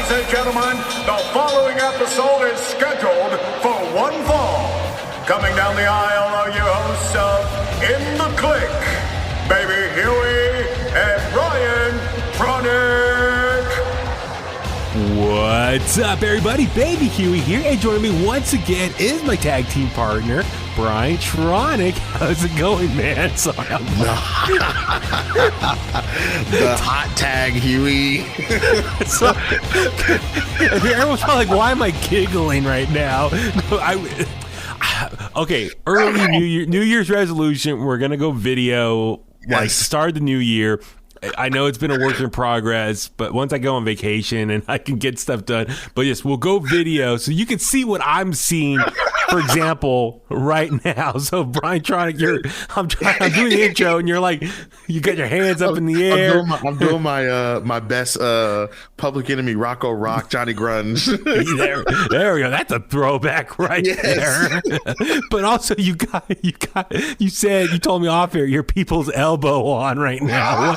Ladies and gentlemen, the following episode is scheduled for one fall. Coming down the aisle are your hosts of In The Kliq, Baby Huey and BrianTronic. What's up, everybody? Baby Huey here, and joining me once again is my tag team partner, BrianTronic. How's it going, man? Sorry, I'm the hot tag Huey. so, everyone's probably like, why am I giggling right now? Okay, early New Year's resolution. We're gonna go video, like start the new year. I know it's been a work in progress, but once I go on vacation and I can get stuff done, but yes, we'll go video so you can see what I'm seeing, for example, right now. So BrianTronic, I'm doing the intro and you're like, you got your hands up in the air. I'm doing my best Public Enemy Rocco Rock Johnny Grunge. there we go. That's a throwback right there. But also you told me off here, your people's elbow on right now.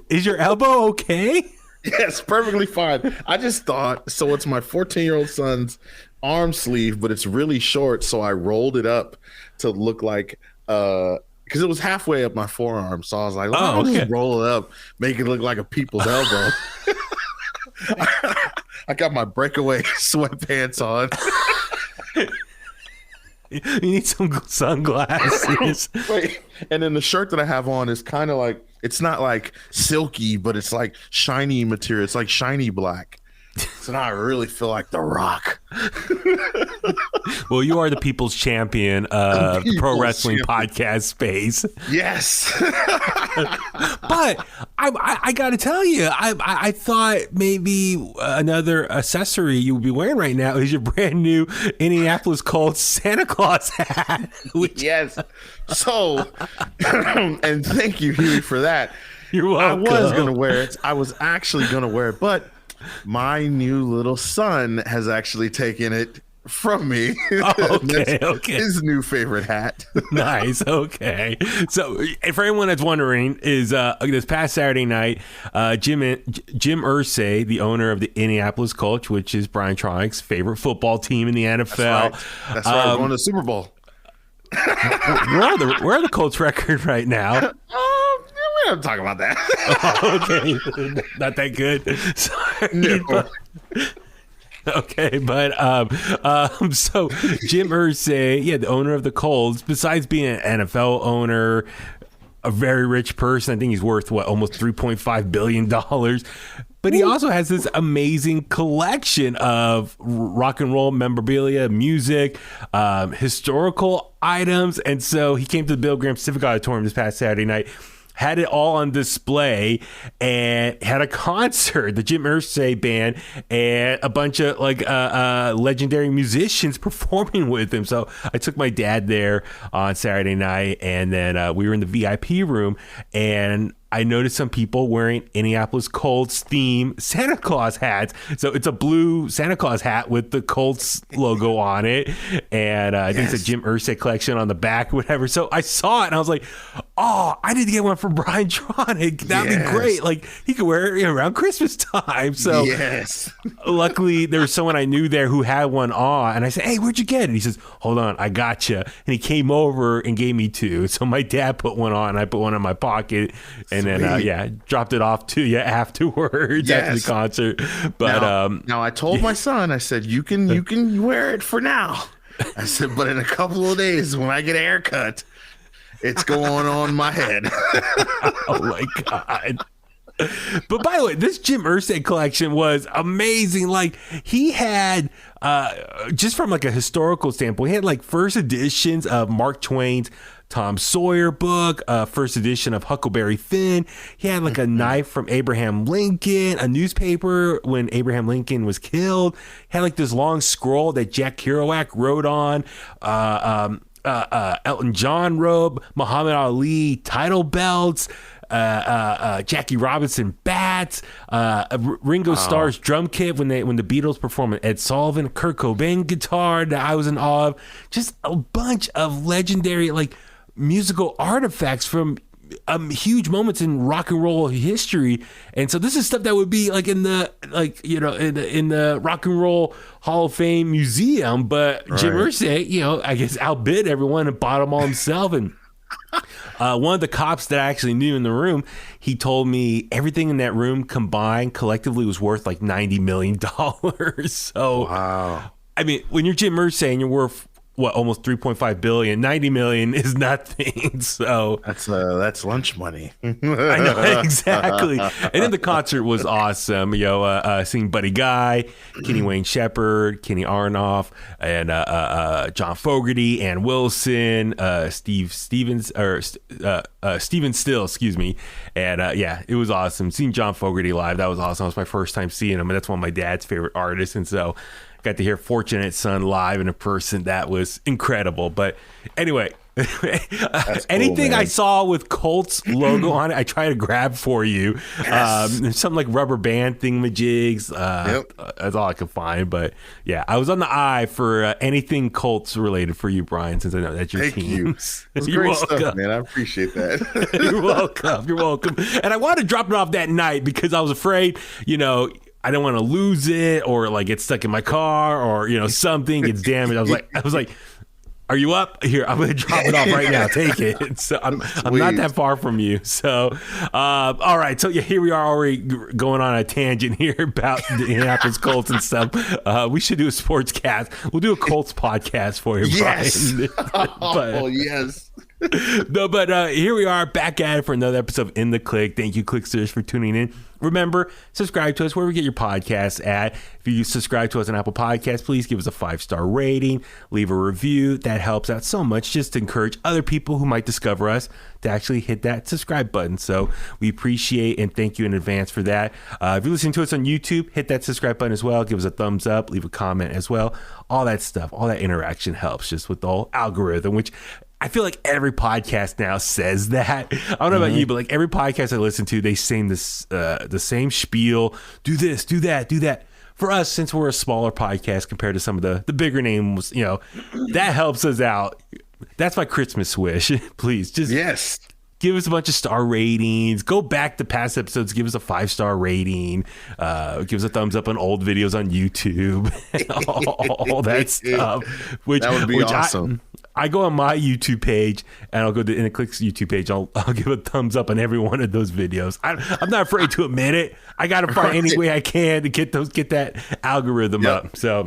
Is your elbow okay? Yes, perfectly fine. I just thought, so it's my 14-year-old son's arm sleeve, but it's really short, so I rolled it up to look like, because it was halfway up my forearm, so I was like, I'll just roll it up, make it look like a people's elbow. I got my breakaway sweatpants on. You need some sunglasses. Wait, and then the shirt that I have on is kind of like, it's not like silky, but it's like shiny material. It's like shiny black. So now I really feel like The Rock. Well, you are the people's champion of the pro wrestling podcast space. Yes. But I got to tell you, I thought maybe another accessory you would be wearing right now is your brand new Indianapolis Colts Santa Claus hat. Yes. So, and thank you, Huey, for that. You're welcome. I was going to wear it. I was actually going to wear it, but my new little son has actually taken it from me. Okay. His new favorite hat. Nice. Okay. So, for anyone that's wondering, is this past Saturday night, Jim Irsay, the owner of the Indianapolis Colts, which is BrianTronic's favorite football team in the NFL. That's right. We're going to the Super Bowl. Where are the Colts record right now? We don't talk about that. Okay, not that good. Sorry. No. Okay, but so Jim Irsay, the owner of the Colts, besides being an NFL owner, a very rich person, I think he's worth almost $3.5 billion. But he also has this amazing collection of rock and roll memorabilia, music, historical items. And so he came to the Bill Graham Civic Auditorium this past Saturday night, had it all on display, and had a concert, the Jim Irsay band, and a bunch of legendary musicians performing with him. So I took my dad there on Saturday night, and then we were in the VIP room, and I noticed some people wearing Indianapolis Colts theme Santa Claus hats. So it's a blue Santa Claus hat with the Colts logo on it. And I think it's a Jim Irsay collection on the back, whatever. So I saw it and I was like, oh, I need to get one for BrianTronic. That'd be great. Like, he could wear it around Christmas time. So luckily there was someone I knew there who had one on. And I said, hey, where'd you get it? He says, hold on, I got you. And he came over and gave me two. So my dad put one on. I put one in my pocket. And then, dropped it off to you afterwards after the concert. But now I told my son, I said, you can wear it for now. I said, but in a couple of days when I get a haircut, it's going on my head. Oh my God. But by the way, this Jim Irsay collection was amazing. Like, he had, just from like a historical standpoint, he had like first editions of Mark Twain's Tom Sawyer book, first edition of Huckleberry Finn. He had like a knife from Abraham Lincoln, a newspaper when Abraham Lincoln was killed. He had like this long scroll that Jack Kerouac wrote on. Elton John robe, Muhammad Ali title belts, Jackie Robinson bats, Ringo Starr's drum kit when the Beatles performed Ed Sullivan, Kurt Cobain guitar that I was in awe of. Just a bunch of legendary like musical artifacts from huge moments in rock and roll history. And so this is stuff that would be like in the like, you know, in the Rock and Roll Hall of Fame museum, but Jim Irsay, you know, I guess outbid everyone and bought them all himself. And one of the cops that I actually knew in the room, he told me everything in that room combined collectively was worth like $90 million. So, wow. I mean, when you're Jim Irsay and you're worth almost 3.5 billion, 90 million is nothing. So that's lunch money. I know, exactly. And then the concert was awesome. You know, seeing Buddy Guy, Kenny Wayne Shepherd, Kenny Aronoff, and John Fogerty, Ann Wilson, Steven Still, excuse me. And yeah, it was awesome. Seeing John Fogerty live, that was awesome. It was my first time seeing him, and that's one of my dad's favorite artists. And so got to hear Fortunate Son live in person. That was incredible. But anyway, anything I saw with Colts logo on it, I try to grab for you. Yes. Something like rubber band thingamajigs. That's all I could find. But yeah, I was on the eye for anything Colts related for you, Brian, since I know that's your team. It's You're great welcome. stuff, man. I appreciate that. You're welcome. You're welcome. And I wanted to drop it off that night because I was afraid, you know, I don't want to lose it or like get stuck in my car or, you know, something gets damaged. I was like, are you up? Here, I'm going to drop it off right now. Take it. So I'm not that far from you. So, all right. So yeah, here we are already going on a tangent here about the Indianapolis Colts and stuff. We should do a sports cast. We'll do a Colts podcast for you, Brian. Oh, yes. No, but here we are back at it for another episode of In The Kliq. Thank you, Kliqsters, for tuning in. Remember, subscribe to us wherever you get your podcasts at. If you subscribe to us on Apple Podcasts, please give us a 5-star rating, leave a review. That helps out so much just to encourage other people who might discover us to actually hit that subscribe button. So we appreciate and thank you in advance for that. If you're listening to us on YouTube, hit that subscribe button as well. Give us a thumbs up, leave a comment as well. All that stuff, all that interaction helps just with the whole algorithm, which I feel like every podcast now says that. I don't know about you, but like every podcast I listen to, they sing this the same spiel. Do this, do that, do that. For us, since we're a smaller podcast compared to some of the bigger names, you know, that helps us out. That's my Christmas wish. Please, just give us a bunch of star ratings. Go back to past episodes. Give us a 5-star rating. Give us a thumbs up on old videos on YouTube. all that stuff. That would be awesome. I go on my YouTube page and I'll go to In The Kliq's YouTube page. I'll give a thumbs up on every one of those videos. I'm not afraid to admit it. I got to find any way I can to get that algorithm up. So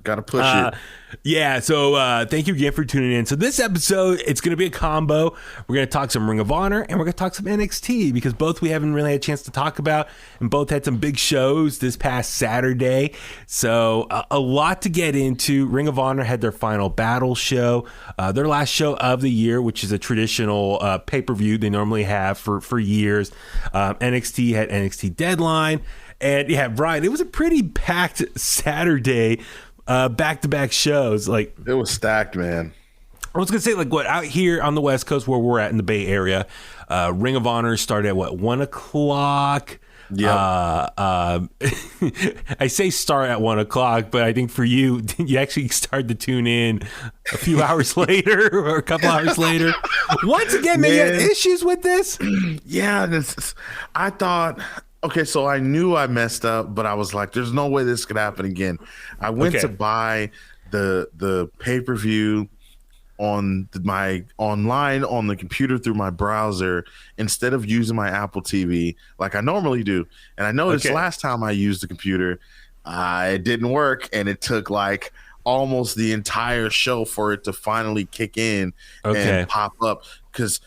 got to push it. Yeah, so thank you again for tuning in. So this episode, it's going to be a combo. We're going to talk some Ring of Honor and we're going to talk some NXT because both we haven't really had a chance to talk about and both had some big shows this past Saturday. So a lot to get into. Ring of Honor had their Final Battle show, their last show of the year, which is a traditional pay-per-view they normally have for years. NXT had NXT Deadline. And yeah, Brian, it was a pretty packed Saturday. Back-to-back shows. Like, it was stacked, man. I was gonna say, like, what, out here on the West Coast where we're at in the Bay Area, Ring of Honor started at 1 o'clock. Yeah. I say start at 1 o'clock, but I think for you, you actually started to tune in a few hours later or a couple hours later. Once again, man, you had issues with this? Yeah, I thought. Okay, so I knew I messed up, but I was like, "There's no way this could happen again." I went to buy the pay-per-view on my online on the computer through my browser instead of using my Apple TV like I normally do. And I noticed last time I used the computer, it didn't work, and it took like almost the entire show for it to finally kick in and pop up because.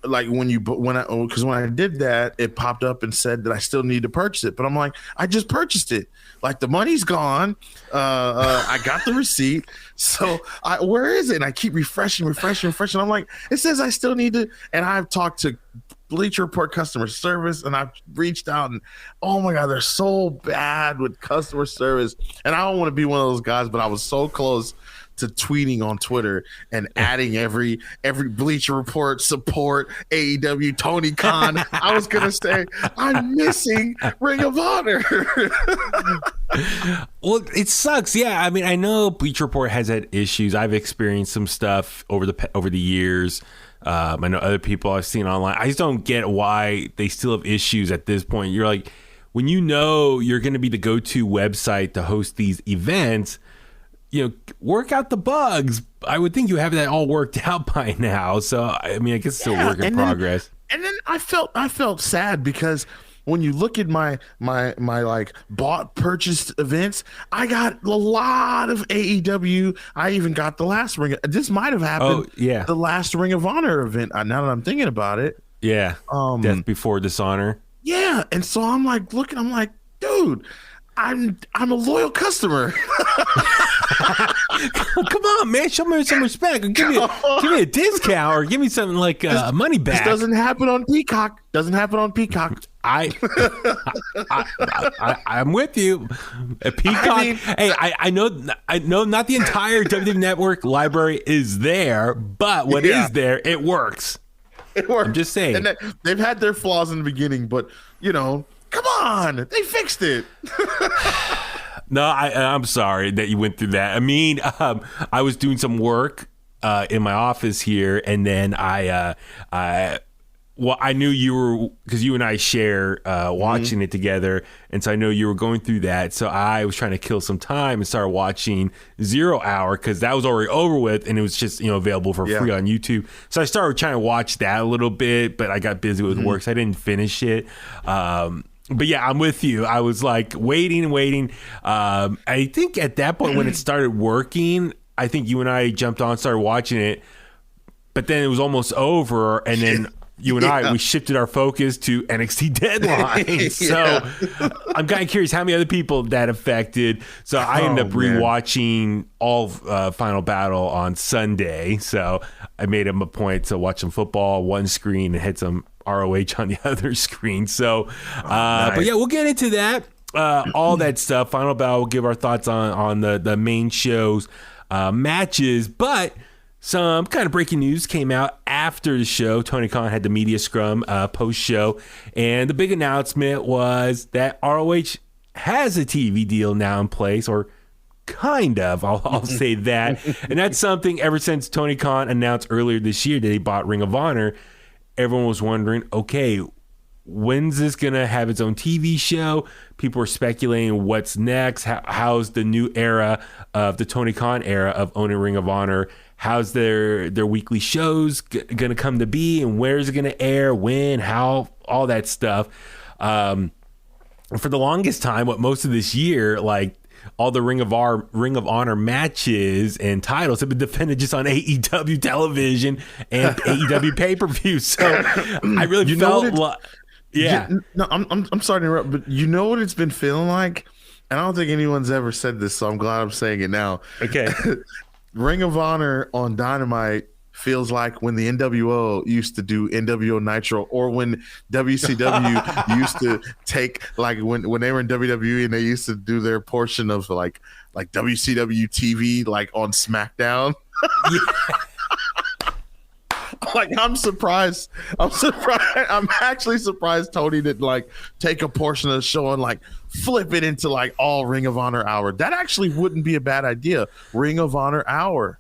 Like when I did that, it popped up and said that I still need to purchase it, but I'm like, I just purchased it. Like the money's gone. I got the receipt, so where is it? And I keep refreshing. I'm like, it says I still need to. And I've talked to Bleacher Report customer service, and I've reached out, and oh my god, they're so bad with customer service. And I don't want to be one of those guys, but I was so close to tweeting on Twitter and adding every Bleacher Report support AEW Tony Khan. I was gonna say I'm missing Ring of Honor. Well, it sucks. Yeah, I mean, I know Bleacher Report has had issues. I've experienced some stuff over the years. I know other people I've seen online. I just don't get why they still have issues at this point. You're like, when you know you're going to be the go-to website to host these events, work out the bugs. I would think you have that all worked out by now. So, I mean, I guess it's still work in progress. And then I felt sad because when you look at my like purchased events, I got a lot of AEW. I even got the last this might have happened. The last Ring of Honor event. Now that I'm thinking about it. Yeah. Death Before Dishonor. Yeah. And so I'm like looking, I'm like, dude, I'm a loyal customer. Come on, man, show me some respect. Give me a discount or give me something like money back. This doesn't happen on Peacock. I'm with you. Peacock. I know not the entire WWE Network library is there, but what is there, it works. It works. I'm just saying. And they've had their flaws in the beginning, but come on, they fixed it. No, I'm sorry that you went through that. I mean, I was doing some work in my office here, and then I knew you were, because you and I share watching it together, and so I know you were going through that. So I was trying to kill some time and started watching 0 Hour because that was already over with, and it was just available for free on YouTube. So I started trying to watch that a little bit, but I got busy with work, so I didn't finish it. But yeah, I'm with you. I was like waiting. I think at that point when it started working, I think you and I jumped on, started watching it, but then it was almost over, and then you and I, we shifted our focus to NXT Deadline. So I'm kind of curious how many other people that affected. So I ended up rewatching all Final Battle on Sunday. So I made him a point to watch some football on one screen and hit some ROH on the other screen. So, nice. But yeah, we'll get into that. All that stuff. Final Battle, we'll give our thoughts on the main show's matches. But some kind of breaking news came out after the show. Tony Khan had the media scrum post-show, and the big announcement was that ROH has a TV deal now in place, or kind of, I'll say that. And that's something ever since Tony Khan announced earlier this year that he bought Ring of Honor, everyone was wondering, okay, when's this going to have its own TV show? People were speculating what's next. How's the new era of the Tony Khan era of owning Ring of Honor? How's their weekly shows going to come to be? And where's it going to air? When? How? All that stuff. For the longest time, most of this year, like all the Ring of Honor matches and titles have been defended just on AEW television and AEW pay-per-view. So I really felt like... Yeah. No, I'm sorry to interrupt, but you know what it's been feeling like? And I don't think anyone's ever said this, so I'm glad I'm saying it now. Okay. Ring of Honor on Dynamite feels like when the NWO used to do NWO Nitro, or when WCW used to take, like when they were in WWE and they used to do their portion of like WCW TV, like on SmackDown. Yeah. Like, I'm surprised. I'm actually surprised Tony didn't like take a portion of the show and like flip it into like all Ring of Honor hour. That actually wouldn't be a bad idea. Ring of Honor hour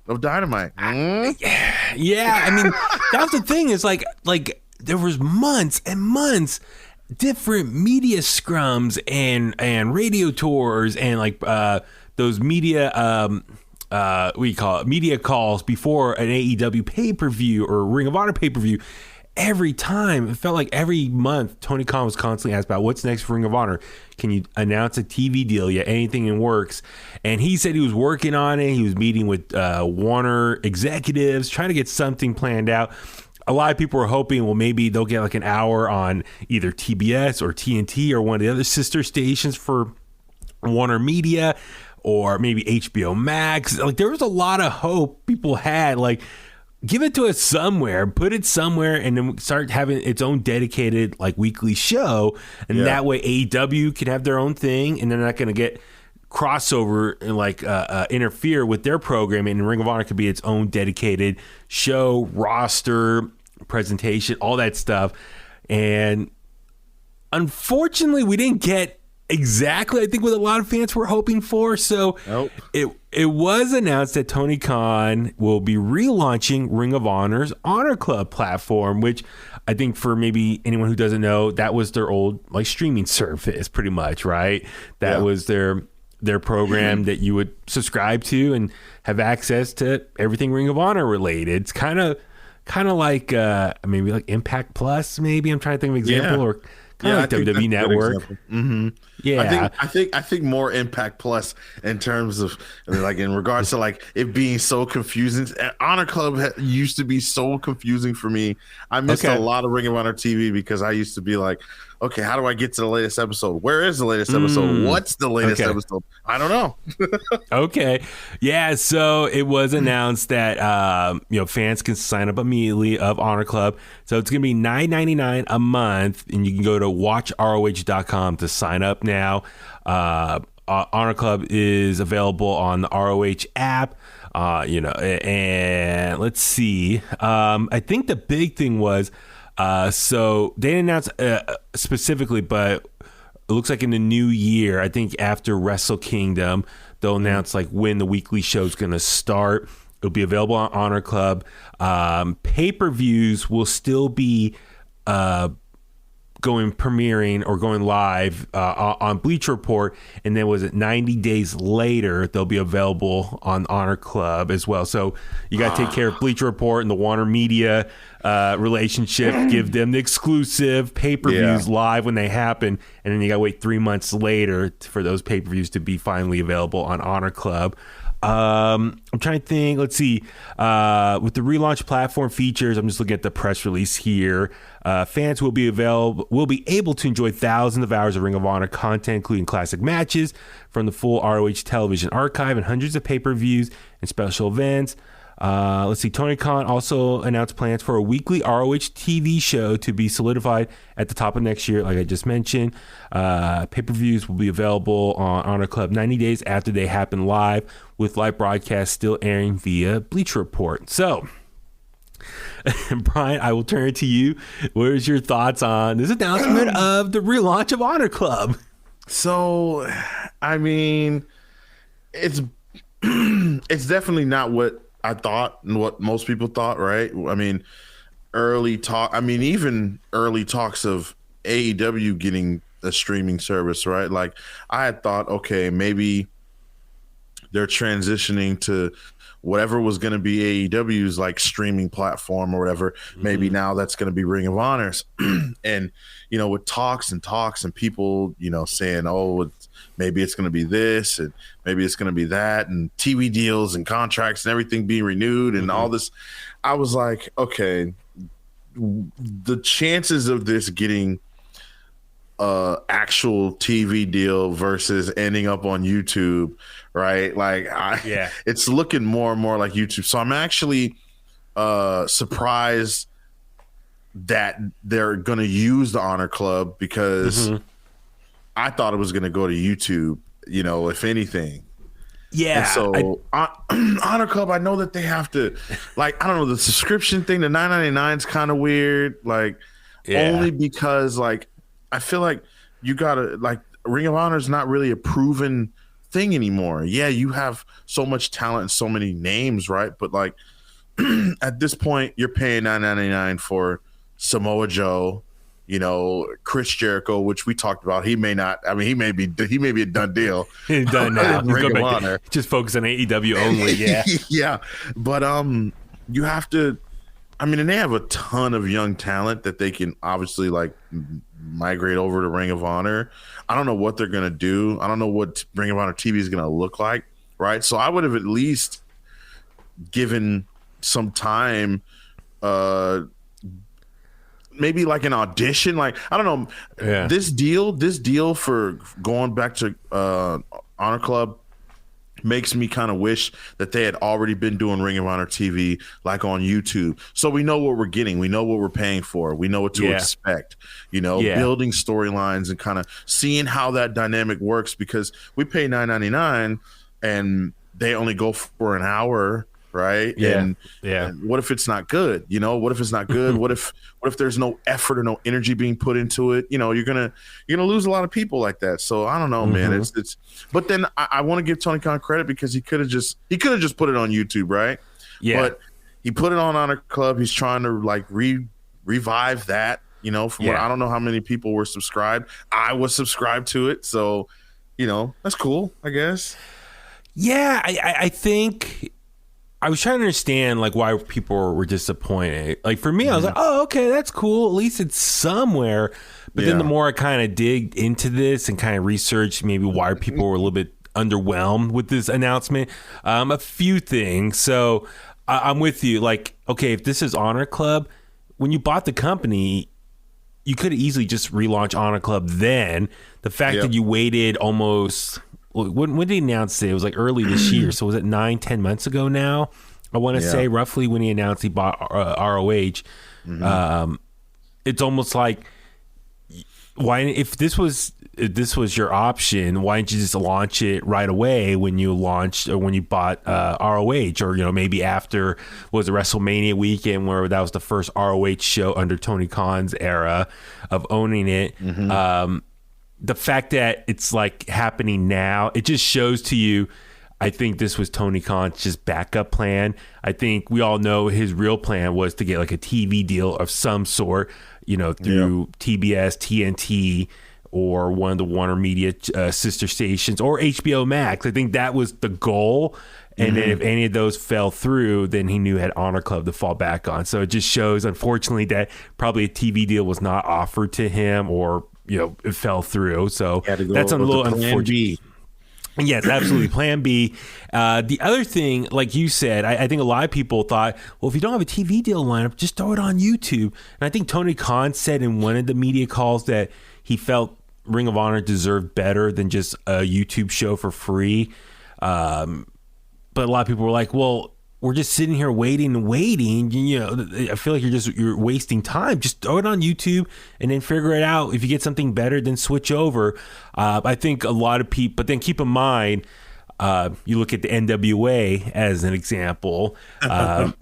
of Dynamite. Yeah, I mean, that's the thing is like there was months and months different media scrums and radio tours and like those media what do you call it? Media calls before an AEW pay-per-view or a Ring of Honor pay-per-view. Every time, it felt like every month, Tony Khan was constantly asked about what's next for Ring of Honor. Can you announce a TV deal yet? Anything in works? And he said he was working on it. He was meeting with Warner executives, trying to get something planned out. A lot of people were hoping, well, maybe they'll get like an hour on either TBS or TNT or one of the other sister stations for Warner Media, or maybe HBO Max. Like, there was a lot of hope people had, like, give it to us somewhere, put it somewhere, and then start having its own dedicated, like, weekly show. And that way AEW can have their own thing, and they're not going to get crossover and, like, interfere with their programming. And Ring of Honor could be its own dedicated show, roster, presentation, all that stuff. And unfortunately, we didn't get exactly, I think, what a lot of fans were hoping for. So Nope. it was announced that Tony Khan will be relaunching Ring of Honor's Honor Club platform, which I think, for maybe anyone who doesn't know, that was their old streaming service, pretty much, right? That was their program that you would subscribe to and have access to everything Ring of Honor related. It's kind of like maybe like Impact Plus, maybe. I'm trying to think of an example, or kind of like WWE Network. Mm-hmm. Yeah, I think more Impact Plus in terms of like in regards to like it being so confusing. Honor Club used to be so confusing for me. I missed a lot of Ring of Honor TV because I used to be like, okay, how do I get to the latest episode? Where is the latest episode? What's the latest episode? I don't know. Okay. Yeah, so it was announced that fans can sign up immediately of Honor Club. So it's going to be $9.99 a month, and you can go to watchroh.com to sign up now. Honor Club is available on the ROH app. And let's see. I think the big thing was, so they didn't announce specifically, but it looks like in the new year, I think after Wrestle Kingdom, they'll announce like when the weekly show is going to start. It'll be available on Honor Club. Pay-per-views will still be premiering or going live on Bleacher Report, and then was it 90 days later they'll be available on Honor Club as well. So you got to take care of Bleacher Report and the Warner Media relationship, give them the exclusive pay-per-views live when they happen, and then you got to wait 3 months later for those pay-per-views to be finally available on Honor Club. I'm trying to think. Let's see. With the relaunch platform features, I'm just looking at the press release here. Fans will be able to enjoy thousands of hours of Ring of Honor content, including classic matches from the full ROH television archive and hundreds of pay-per-views and special events. Let's see. Tony Khan also announced plans for a weekly ROH TV show to be solidified at the top of next year, like I just mentioned. Pay-per-views will be available on Honor Club 90 days after they happen live, with live broadcasts still airing via Bleacher Report. So, Brian, I will turn to you. What is your thoughts on this announcement of the relaunch of Honor Club? So, I mean, it's definitely not what I thought and what most people thought, right? I mean, even early talks of AEW getting a streaming service, right? Like, I had thought, okay, maybe they're transitioning to whatever was going to be AEW's like streaming platform or whatever. Maybe now that's going to be Ring of Honor's. And, with talks and people, saying, oh, maybe it's going to be this and maybe it's going to be that, and TV deals and contracts and everything being renewed and all this. I was like, okay, the chances of this getting actual TV deal versus ending up on YouTube, right? Like, it's looking more and more like YouTube. So I'm actually surprised that they're going to use the Honor Club, because I thought it was going to go to YouTube, if anything. Yeah. And so Honor Club, I know that they have to, like, I don't know, the subscription thing, the $9.99 is kind of weird. Like, only because, like, I feel like you gotta, like, Ring of Honor is not really a proven thing anymore. Yeah, you have so much talent and so many names, right? But like at this point, you're paying $9.99 for Samoa Joe, Chris Jericho, which we talked about. He may not. I mean, he may be a done deal. He's done now. Ring of Honor. Just focus on AEW only. Yeah, yeah. But you have to. I mean, and they have a ton of young talent that they can obviously like migrate over to Ring of Honor. I don't know what they're going to do. I don't know what Ring of Honor TV is going to look like, right? So I would have at least given some time, maybe like an audition. Like, I don't know. Yeah. This deal for going back to Honor Club makes me kind of wish that they had already been doing Ring of Honor TV like on YouTube. So we know what we're getting. We know what we're paying for. We know what to expect, building storylines and kind of seeing how that dynamic works, because we pay $9.99 and they only go for an hour, right? Yeah. And what if it's not good? What if it's not good? what if there's no effort or no energy being put into it? You're gonna lose a lot of people like that. So I don't know, man. It's but then I want to give Tony Khan credit because he could have just put it on YouTube, right? Yeah. But he put it on Honor Club. He's trying to like revive that. From what I don't know how many people were subscribed. I was subscribed to it, so that's cool, I guess. Yeah, I think I was trying to understand like why people were disappointed. Like for me, I was like, oh, okay, that's cool. At least it's somewhere. But then the more I kind of dig into this and kind of research maybe why people were a little bit underwhelmed with this announcement, a few things. So I'm with you. Like, okay, if this is Honor Club, when you bought the company, you could have easily just relaunched Honor Club then. The fact that you waited almost, when did he announce it? It was like early this year. So was it 9-10 months ago now? I want to say roughly when he announced he bought ROH. It's almost like, why, if this was your option, why didn't you just launch it right away when you launched or when you bought ROH, or maybe after was the WrestleMania weekend where that was the first ROH show under Tony Khan's era of owning it. The fact that it's like happening now, it just shows to you, I think this was Tony Khan's just backup plan. I think we all know his real plan was to get like a TV deal of some sort, through TBS, TNT, or one of the Warner Media sister stations, or HBO Max. I think that was the goal. And then if any of those fell through, then he knew he had Honor Club to fall back on. So it just shows, unfortunately, that probably a TV deal was not offered to him, or it fell through. So that's a little unfortunate. Yes, absolutely. Plan B. The other thing, like you said, I think a lot of people thought, well, if you don't have a TV deal lineup, just throw it on YouTube. And I think Tony Khan said in one of the media calls that he felt Ring of Honor deserved better than just a YouTube show for free. But a lot of people were like, well, we're just sitting here waiting. I feel like you're wasting time. Just throw it on YouTube and then figure it out. If you get something better, then switch over. I think a lot of people, but then keep in mind, you look at the NWA as an example. NWA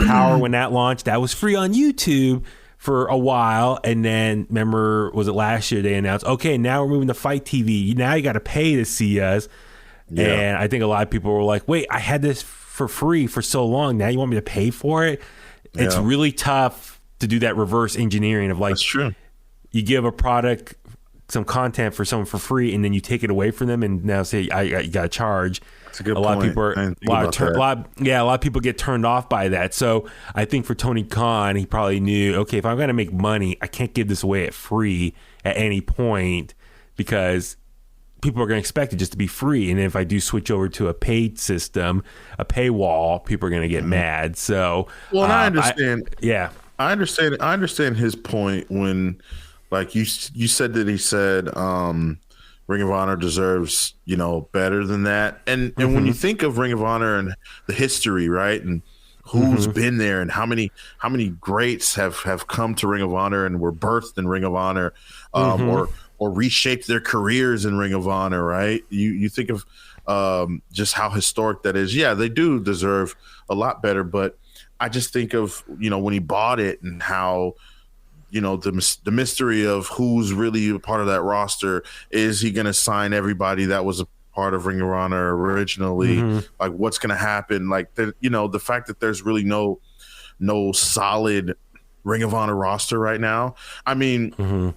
Power, when that launched, that was free on YouTube for a while, and then remember, was it last year they announced, okay, now we're moving to Fight TV. Now you got to pay to see us. Yeah. And I think a lot of people were like, wait, I had this for free for so long. Now you want me to pay for it? Yeah. It's really tough to do that reverse engineering of like, that's true. You give a product, some content for someone for free, and then you take it away from them and now say, you got to charge. That's a good point. A lot of people get turned off by that. So I think for Tony Khan, he probably knew, okay, if I'm going to make money, I can't give this away at free at any point, because people are going to expect it just to be free. And if I do switch over to a paid system, a paywall, people are going to get mad. So, well, and I understand. I understand his point when, like you said that he said, Ring of Honor deserves, better than that. And when you think of Ring of Honor and the history, right, and who's been there and how many greats have come to Ring of Honor and were birthed in Ring of Honor, or reshaped their careers in Ring of Honor, right? You think of just how historic that is. Yeah, they do deserve a lot better, but I just think of, when he bought it and how, the mystery of who's really a part of that roster. Is he going to sign everybody that was a part of Ring of Honor originally? Like, what's going to happen? Like, the fact that there's really no solid Ring of Honor roster right now. I mean,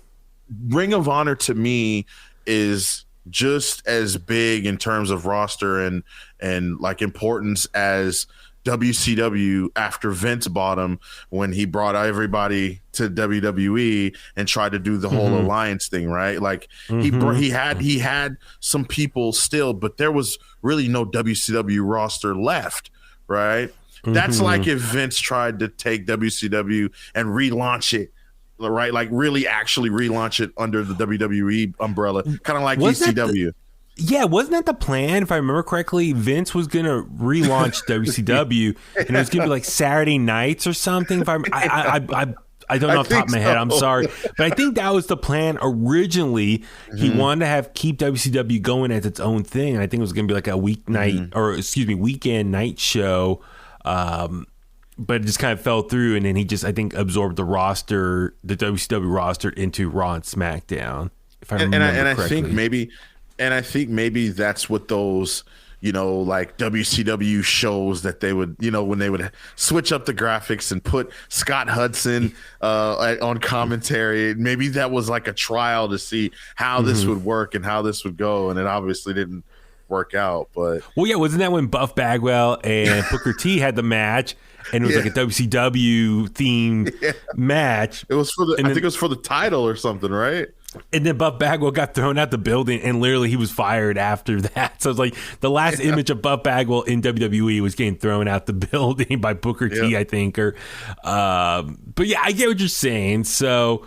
Ring of Honor to me is just as big in terms of roster and like importance as WCW after Vince bought him, when he brought everybody to WWE and tried to do the whole alliance thing, right? Like he had some people still, but there was really no WCW roster left, right? That's like if Vince tried to take WCW and relaunch it, right? Like really actually relaunch it under the WWE umbrella, kind of like ECW. Wasn't that the plan? If I remember correctly, Vince was going to relaunch WCW, and it was going to be like Saturday nights or something. If I I don't know off the top of my head. I'm sorry. But I think that was the plan originally. He wanted to keep WCW going as its own thing. And I think it was going to be like a weekend night show. But it just kind of fell through. And then he just, I think, absorbed the WCW roster into Raw and SmackDown. If I remember correctly. I think maybe that's what those, like WCW shows that they would, when they would switch up the graphics and put Scott Hudson on commentary, maybe that was like a trial to see how this would work and how this would go. And it obviously didn't work out. But well, yeah, wasn't that when Buff Bagwell and Booker T had the match? And it was like a WCW themed match. It was I think it was for the title or something, right? And then Buff Bagwell got thrown out the building, and literally he was fired after that. So it's like the last image of Buff Bagwell in WWE was getting thrown out the building by Booker T, I think. But yeah, I get what you're saying. So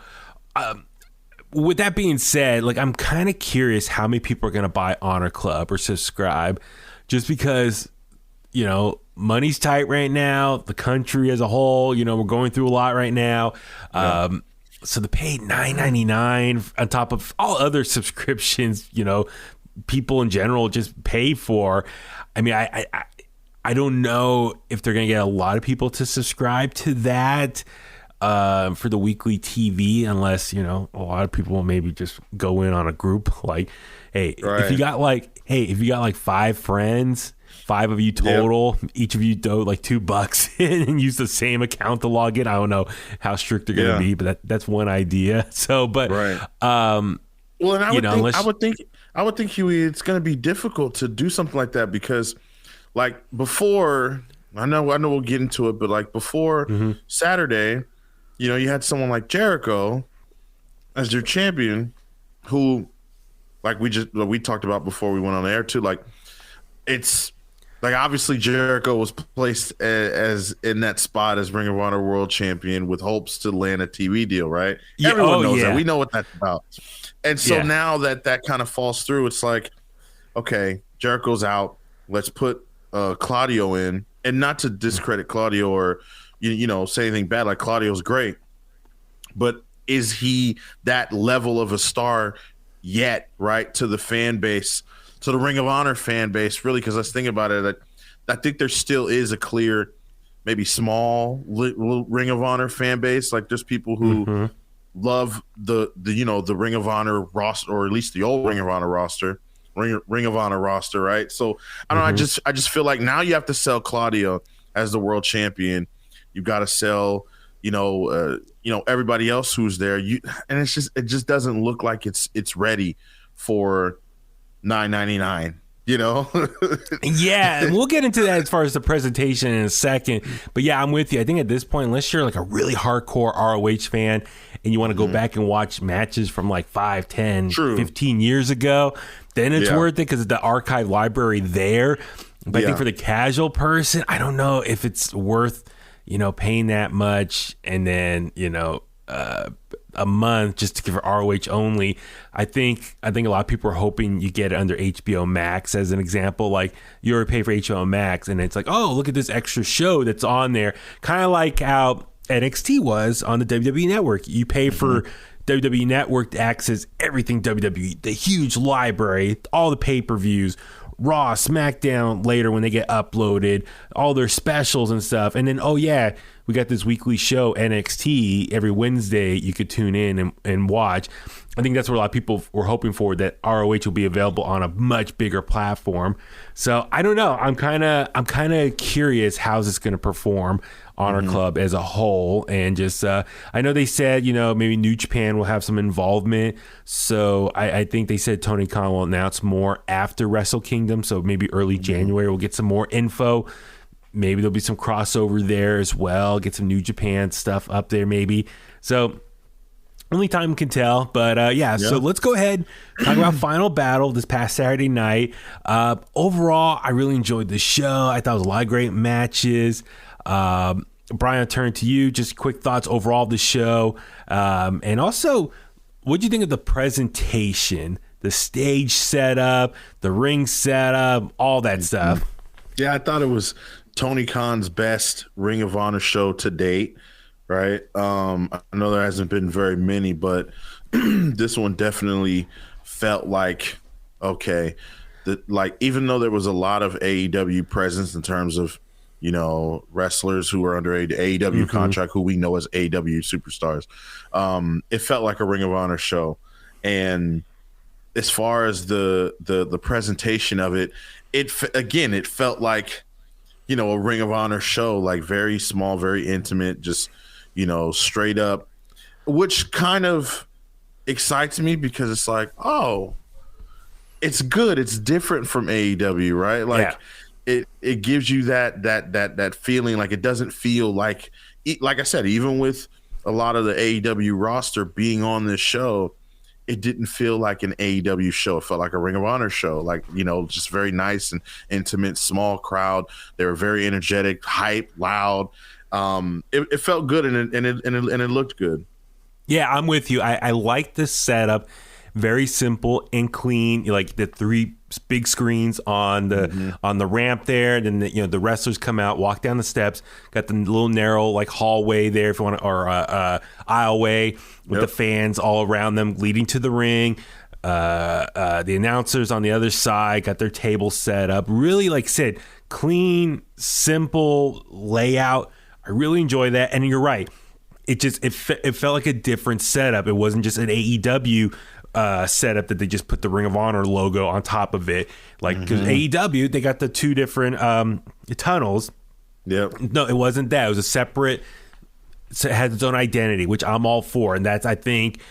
with that being said, like I'm kind of curious how many people are going to buy Honor Club or subscribe, just because money's tight right now. The country as a whole, we're going through a lot right now. So to pay $9.99 on top of all other subscriptions, people in general just pay for. I mean, I don't know if they're going to get a lot of people to subscribe to that for the weekly TV, unless, a lot of people will maybe just go in on a group like, hey, if you got like 5 friends, 5 of you total, each of you throw like $2 in and use the same account to log in. I don't know how strict they're going to be, but that's one idea. So, but well, and I would think Huey, it's going to be difficult to do something like that because, like before, I know we'll get into it, but like before Saturday, you had someone like Jericho as your champion, who, like we talked about before we went on air too, like it's. Like, obviously, Jericho was placed as in that spot as Ring of Honor World Champion with hopes to land a TV deal, right? Yeah, everyone knows that. We know what that's about. And so now that kind of falls through, it's like, okay, Jericho's out. Let's put Claudio in. And not to discredit Claudio or, say anything bad. Like, Claudio's great. But is he that level of a star yet, right, to the fan base? To the Ring of Honor fan base, really, because I was thinking about it, I think there still is a clear, maybe small Ring of Honor fan base. Like there's people who love the Ring of Honor roster, or at least the old Ring of Honor roster, Ring of Honor roster, right? So I don't know. I just feel like now you have to sell Claudio as the world champion. You've got to sell, everybody else who's there. And it just doesn't look like it's ready for $9.99, Yeah, and we'll get into that as far as the presentation in a second. But yeah, I'm with you. I think at this point, unless you're like a really hardcore ROH fan and you want to go back and watch matches from like 5, 10, 15 years ago, then it's worth it because of the archive library there. But I think for the casual person, I don't know if it's worth, paying that much and then, a month just to give ROH only. I think a lot of people are hoping you get it under HBO Max as an example. Like you already pay for HBO Max and it's like, oh, look at this extra show that's on there. Kind of like how NXT was on the WWE Network. You pay for WWE Network to access everything WWE, the huge library, all the pay-per-views, Raw, SmackDown later when they get uploaded, all their specials and stuff. And then, we got this weekly show, NXT, every Wednesday you could tune in and watch. I think that's what a lot of people were hoping for, that ROH will be available on a much bigger platform. So I don't know. I'm kind of curious how's this going to perform, Honor Club as a whole. And just, I know they said, maybe New Japan will have some involvement. So I think they said Tony Khan will announce more after Wrestle Kingdom. So maybe early January we'll get some more info. Maybe there'll be some crossover there as well. Get some New Japan stuff up there maybe. So only time can tell. But so let's go ahead and talk about Final Battle this past Saturday night. Overall, I really enjoyed the show. I thought it was a lot of great matches. Brian, I'll turn to you. Just quick thoughts overall of the show. And also, what do you think of the presentation, the stage setup, the ring setup, all that stuff? Yeah, I thought it was Tony Khan's best Ring of Honor show to date. right? I know there hasn't been very many, but this one definitely felt like, okay, that, like, even though there was a lot of AEW presence in terms of, you know, wrestlers who were under AEW contract, who we know as AEW superstars, it felt like a Ring of Honor show. And as far as the presentation of it, it felt like, you know, a Ring of Honor show, like very small, very intimate, just, you know, straight up, which kind of excites me because it's like, oh, it's good. It's different from AEW, right? Like it gives you that feeling. Like, it doesn't feel like I said, even with a lot of the AEW roster being on this show, it didn't feel like an AEW show. It felt like a Ring of Honor show. Like, you know, just very nice and intimate, small crowd. They were very energetic, hype, loud. It felt good and it looked good. Yeah, I'm with you. I like this setup. Very simple and clean. Like the 3 big screens on the ramp there. Then the wrestlers come out, walk down the steps. Got the little narrow like hallway there, if you want, or aisleway with the fans all around them, leading to the ring. The announcers on the other side got their table set up. Really, like I said, clean, simple layout. I really enjoy that. And you're right. It felt like a different setup. It wasn't just an AEW setup that they just put the Ring of Honor logo on top of it. Like, because AEW, they got the 2 different tunnels. Yep. No, it wasn't that. It was a separate, it had its own identity, which I'm all for. And that's, I think,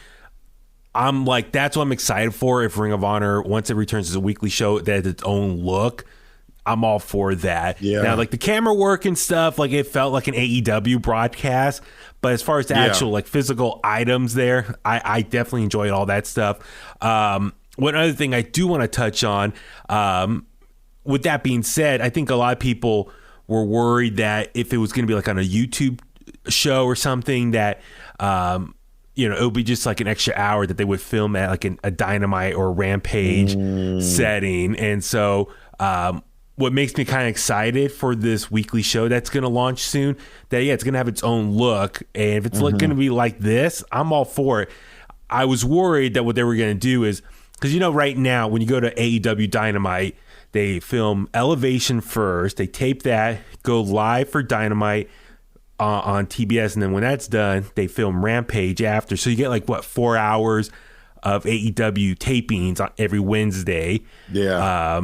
that's what I'm excited for. If Ring of Honor, once it returns as a weekly show, that has its own look, I'm all for that. Yeah. Now, like the camera work and stuff, like it felt like an AEW broadcast. But as far as the actual like physical items there, I definitely enjoyed all that stuff. One other thing I do want to touch on, with that being said, I think a lot of people were worried that if it was going to be like on a YouTube show or something, that it would be just like an extra hour that they would film at like a Dynamite or a Rampage setting. And so what makes me kind of excited for this weekly show that's going to launch soon, that it's going to have its own look. And if it's going to be like this, I'm all for it. I was worried that what they were going to do is, because right now when you go to AEW Dynamite, they film Elevation first, they tape that, go live for Dynamite on TBS, and then when that's done, they film Rampage after. So you get like 4 hours of AEW tapings on every Wednesday. Yeah.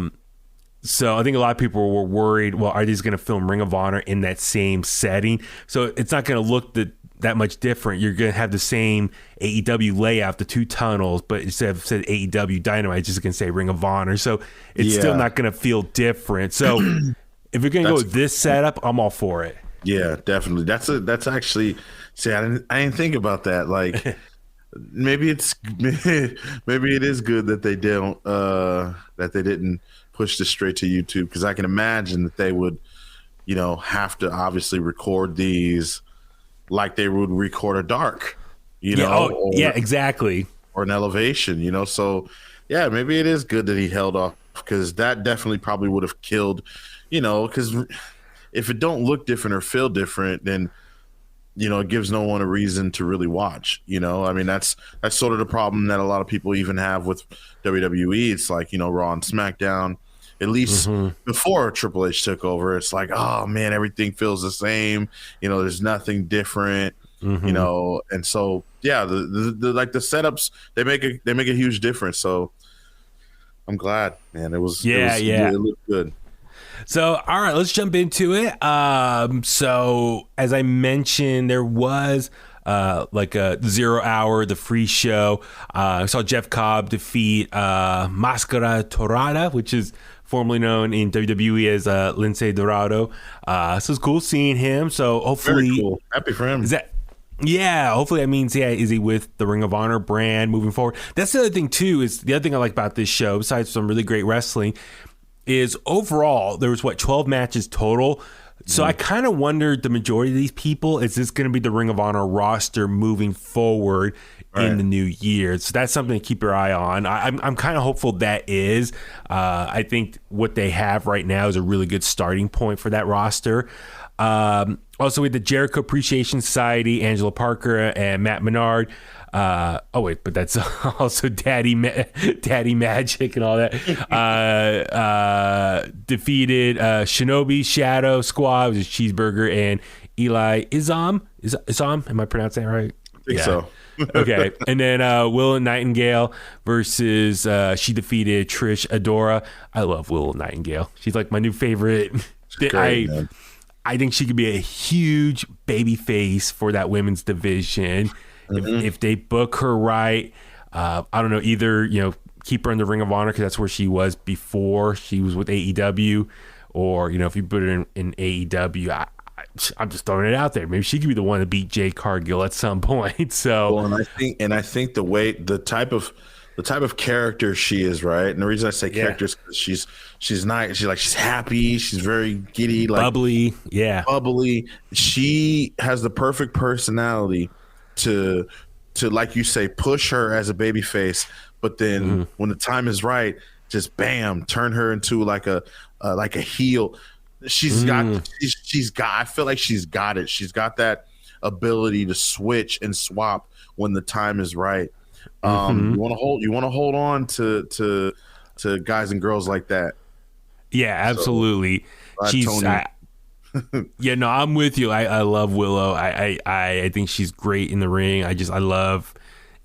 So I think a lot of people were worried, well, are these going to film Ring of Honor in that same setting? So it's not going to look that much different. You're going to have the same AEW layout, the 2 tunnels, but instead of said AEW Dynamite, it's just going to say Ring of Honor. So it's still not going to feel different. So if you're going to go with this setup, I'm all for it. Yeah, definitely. That's actually, see, I didn't think about that. Like, maybe it is good that they didn't push this straight to YouTube, because I can imagine that they would, have to obviously record these like they would record a Dark, exactly, or an Elevation, So, yeah, maybe it is good that he held off, because that definitely probably would have killed, because if it don't look different or feel different, then it gives no one a reason to really watch. I mean, that's sort of the problem that a lot of people even have with WWE. It's like, Raw and SmackDown, at least before Triple H took over, it's like, oh man, everything feels the same. There's nothing different. And so yeah, the like the setups, they make a huge difference. So I'm glad, man. It looked good. So, all right, let's jump into it. So, as I mentioned, there was like a 0 hour, the free show. I saw Jeff Cobb defeat Máscara Dorada, which is formerly known in WWE as Lince Dorado. So it's cool seeing him. So hopefully, very cool. Happy for him. Hopefully that means, is he with the Ring of Honor brand moving forward? That's the other thing too. Is the other thing I like about this show, besides some really great wrestling, is overall there was 12 matches total. So I kind of wondered, the majority of these people, is this going to be the Ring of Honor roster moving forward in the new year? So that's something to keep your eye on. I'm kind of hopeful that is. I think what they have right now is a really good starting point for that roster. Also, with the Jericho Appreciation Society, Angelo Parker and Matt Menard. But that's also Daddy Magic and all that. Defeated Shinobi Shadow Squad, which is Cheeseburger, and Eli Izam. Am I pronouncing that right? I think so. Okay. And then Willow Nightingale versus she defeated Trish Adora. I love Willow Nightingale. She's like my new favorite. Great, I think she could be a huge baby face for that women's division. If they book her right. I don't know, either, keep her in the Ring of Honor because that's where she was before she was with AEW, or, if you put her in AEW, I'm just throwing it out there. Maybe she could be the one to beat Jade Cargill at some point. So, well, and I think the type of character she is, right? And the reason I say character is because she's nice. She's happy. She's very giddy, like bubbly. Yeah, bubbly. She has the perfect personality to like you say, push her as a baby face, but then when the time is right, just bam, turn her into like a heel. She's got I feel like she's got it. She's got that ability to switch and swap when the time is right. You want to hold on to guys and girls like that. Yeah, absolutely. I'm with you. I love Willow. I think she's great in the ring. I love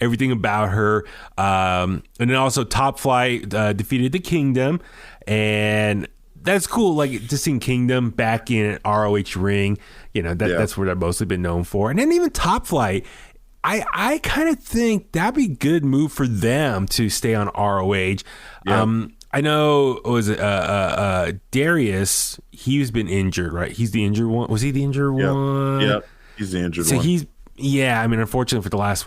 everything about her. And then also Top Flight defeated the Kingdom, and that's cool. Like just seeing Kingdom back in ROH ring, that's where they've mostly been known for. And then even Top Flight, I kind of think that'd be a good move for them to stay on ROH. Yeah. I know, Darius, he's been injured, right? He's the injured one. Was he the injured one? Yeah, he's the injured one. Unfortunately for the last,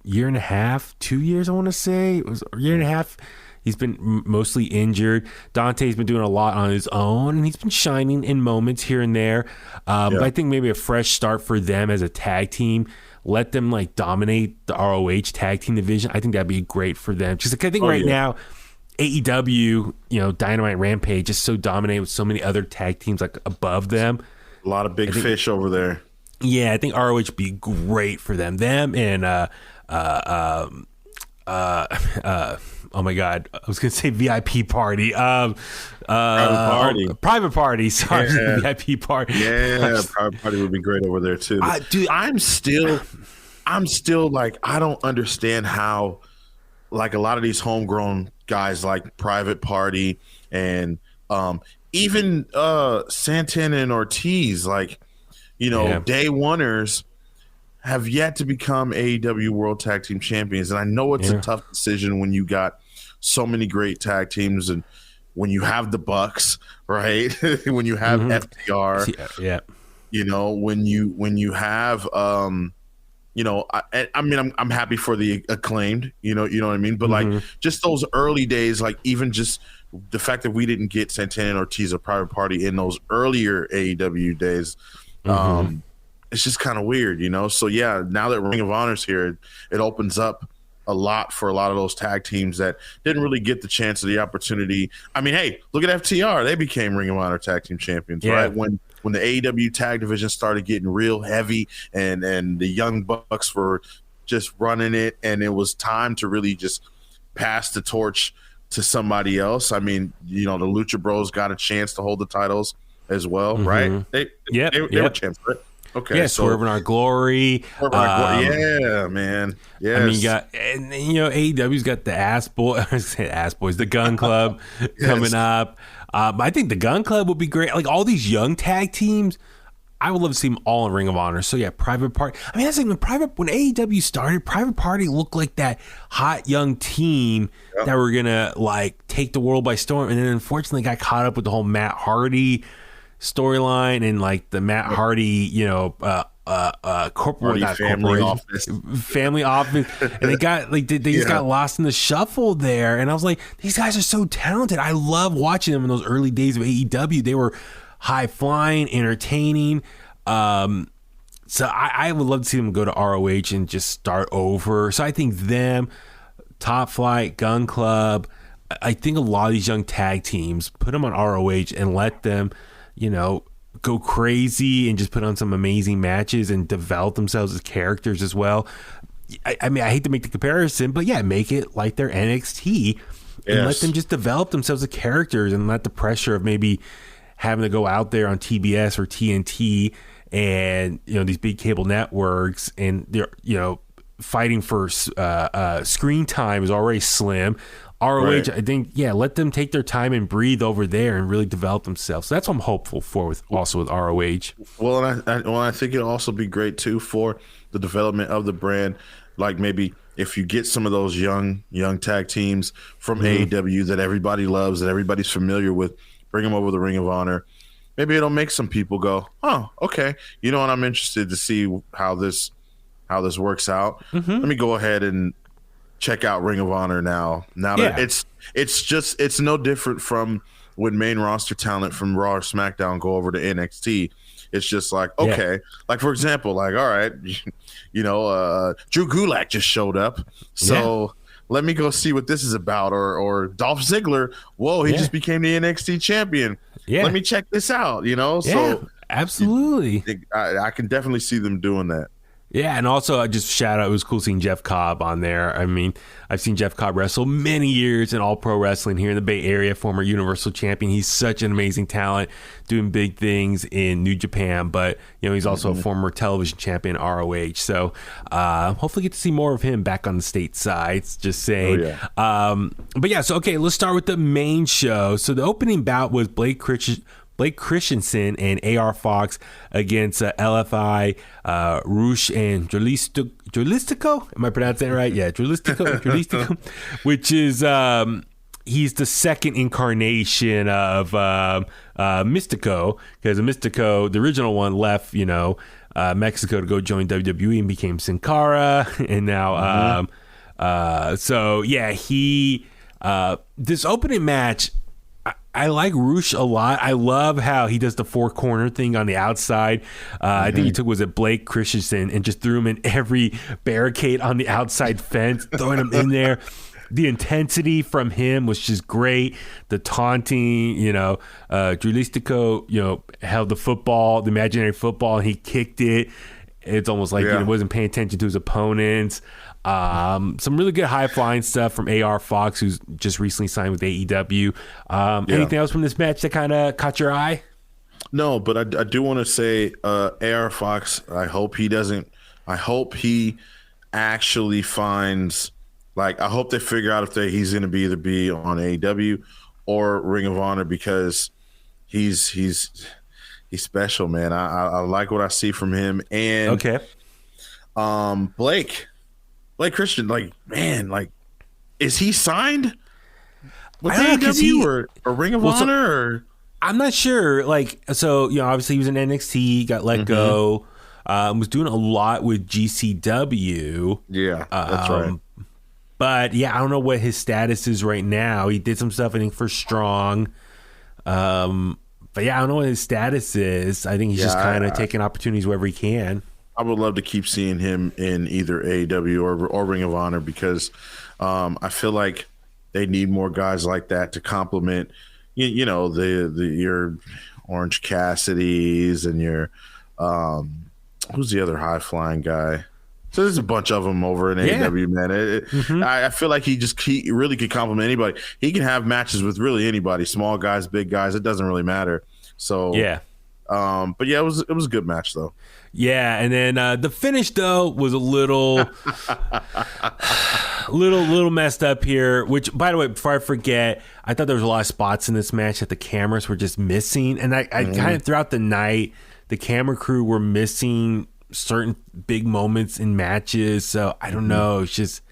year and a half, 2 years, I want to say. It was a year and a half. He's been mostly injured. Dante's been doing a lot on his own, and he's been shining in moments here and there. But I think maybe a fresh start for them as a tag team. Let them dominate the ROH tag team division. I think that'd be great for them. Just I think now, AEW, Dynamite, Rampage, just so dominated with so many other tag teams above them. A lot of big fish over there. Yeah, I think ROH would be great for them. Them and oh my God, I was gonna say VIP party. Private party. Sorry, VIP party. Yeah, private party would be great over there too. Dude, I'm still I don't understand how a lot of these homegrown guys like Private Party and even Santana and Ortiz, day oneers, have yet to become AEW World Tag Team Champions. And I know it's a tough decision when you got so many great tag teams and when you have the Bucks, right? When you have FTR, when you have I'm happy for the Acclaimed, you know what I mean? But just those early days, even just the fact that we didn't get Santana and Ortiz or Private Party in those earlier AEW days, it's just kind of weird, So now that Ring of Honor's here, it opens up a lot for a lot of those tag teams that didn't really get the chance or the opportunity. I mean, hey, look at FTR. They became Ring of Honor tag team champions, right? When the AEW tag division started getting real heavy and the Young Bucks were just running it, and it was time to really just pass the torch to somebody else. I mean, the Lucha Bros got a chance to hold the titles as well, right? They were champs, right? Okay, yeah, Swerve in Our Glory. Yeah, man. Yes. I mean, AEW's got the Ass Boys, the Gun Club coming up. I think the Gun Club would be great. All these young tag teams, I would love to see them all in Ring of Honor. So Private Party. I mean, that's when AEW started, Private Party looked like that hot young team that were gonna take the world by storm, and then unfortunately got caught up with the whole Matt Hardy storyline and the Matt Hardy, corporate family office, and they got they just got lost in the shuffle there. And I was like, these guys are so talented. I love watching them in those early days of AEW. They were high flying, entertaining. So I would love to see them go to ROH and just start over. So I think them, Top Flight, Gun Club. I think a lot of these young tag teams, put them on ROH and let them, go crazy and just put on some amazing matches and develop themselves as characters as well. I mean, I hate to make the comparison, but yeah, make it like their NXT and let them just develop themselves as characters and let the pressure of maybe having to go out there on TBS or TNT and, you know, these big cable networks, and they're, you know, fighting for screen time is already slim. ROH, right. I think, let them take their time and breathe over there and really develop themselves. So that's what I'm hopeful for with ROH. Well, and I think it'll also be great too for the development of the brand. Like maybe if you get some of those young tag teams from AEW that everybody loves, that everybody's familiar with, bring them over the Ring of Honor. Maybe it'll make some people go, oh, okay. You know what? I'm interested to see how this works out. Let me go ahead and check out Ring of Honor now. Now that it's no different from when main roster talent from Raw or SmackDown go over to NXT. It's just like, okay, like for example, like, all right, you know, Drew Gulak just showed up, so let me go see what this is about. Or Dolph Ziggler, whoa, he just became the NXT champion. Let me check this out. You know, so absolutely, I can definitely see them doing that. Yeah, and also I just shout out, it was cool seeing Jeff Cobb on there. I mean, I've seen Jeff Cobb wrestle many years in All Pro Wrestling here in the Bay Area, former Universal Champion. He's such an amazing talent, doing big things in New Japan, but you know, he's also a former television champion, ROH. So hopefully get to see more of him back on the stateside, just saying. But yeah, so okay, let's start with the main show. So the opening bout was Blake Christensen and AR Fox against LFI, ROH and Dralístico. Am I pronouncing that right? Yeah, Dralístico, which is he's the second incarnation of Mystico, because Mystico, the original one, left, you know, Mexico to go join WWE and became Sin Cara, and now so yeah, he this opening match, I like ROH a lot. I love how he does the four corner thing on the outside. I think he took, was it Blake Christensen, and just threw him in every barricade on the outside fence, throwing him in there. The intensity from him was just great. The taunting, you know, Dralístico, you know, held the football, the imaginary football, and he kicked it. It's almost like he wasn't paying attention to his opponents. Some really good high flying stuff from AR Fox, who's just recently signed with AEW. Anything else from this match that kind of caught your eye? No, but I do want to say AR Fox, I hope he actually finds, like, I hope they figure out if he's going to be on AEW or Ring of Honor, because he's special, man. I like what I see from him. And Blake Christian, like, man, like, is he signed with AEW or Ring of Honor? Or? I'm not sure. Like, so, you know, obviously he was in NXT, got let go, was doing a lot with GCW. Yeah, that's right. But yeah, I don't know what his status is right now. He did some stuff, I think, for Strong. But yeah, I don't know what his status is. I think he's just kind of taking opportunities wherever he can. I would love to keep seeing him in either AEW or Ring of Honor, because I feel like they need more guys like that to complement, you know, your Orange Cassidy's and your who's the other high flying guy? So there's a bunch of them over in AEW, man. I feel like he really could compliment anybody. He can have matches with really anybody, small guys, big guys. It doesn't really matter. So but yeah, it was a good match though. Yeah, and then the finish though was a little messed up here. Which, by the way, before I forget, I thought there was a lot of spots in this match that the cameras were just missing, and I kind of throughout the night, the camera crew were missing certain big moments in matches. So I don't know. It's just,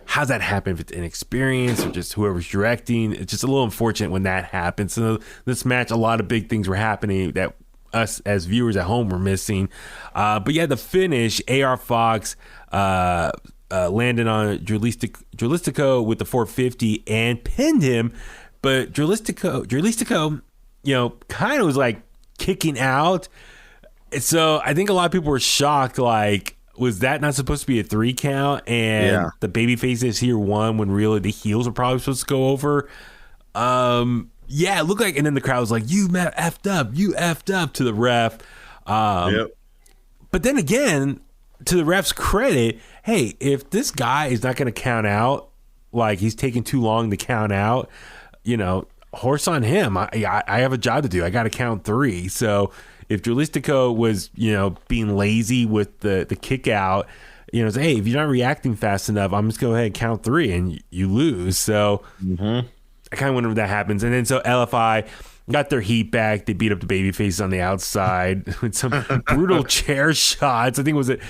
how's that happen? If it's inexperience or just whoever's directing, it's just a little unfortunate when that happens. So this match, a lot of big things were happening that us as viewers at home were missing. But yeah, the finish, AR Fox landed on Dralístico with the 450 and pinned him. But Dralístico, you know, kind of was like kicking out. So I think a lot of people were shocked, like, was that not supposed to be a 3 count? And the baby faces here won when really the heels were probably supposed to go over. Yeah, it looked like, and then the crowd was like, you effed up to the ref. Yep. But then again, to the ref's credit, hey, if this guy is not going to count out, like he's taking too long to count out, horse on him. I have a job to do. I got to count 3. So if Dralístico was, being lazy with the kick out, say, hey, if you're not reacting fast enough, I'm just go ahead and count 3 and you lose. So I kind of wonder if that happens. And then so LFI got their heat back. They beat up the baby faces on the outside with some brutal chair shots. I think was it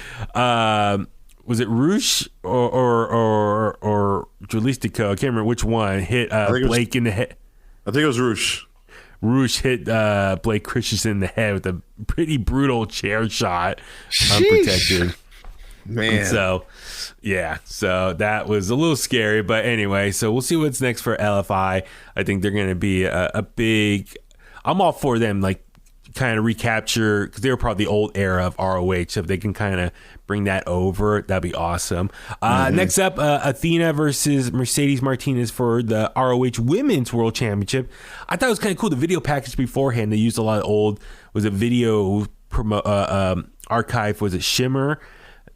Roosh or Dralístico? I can't remember which one hit Blake in the head. I think it was Roosh. Roosh hit Blake Christensen in the head with a pretty brutal chair shot, unprotected. Man. And so that was a little scary. But anyway, so we'll see what's next for LFI. I think they're going to be a big. I'm all for them, like kind of recapture, because they were probably the old era of ROH. So if they can kind of bring that over, that'd be awesome. Next up, Athena versus Mercedes Martinez for the ROH Women's World Championship. I thought it was kind of cool. The video package beforehand, they used a lot of old, video archive, was it Shimmer?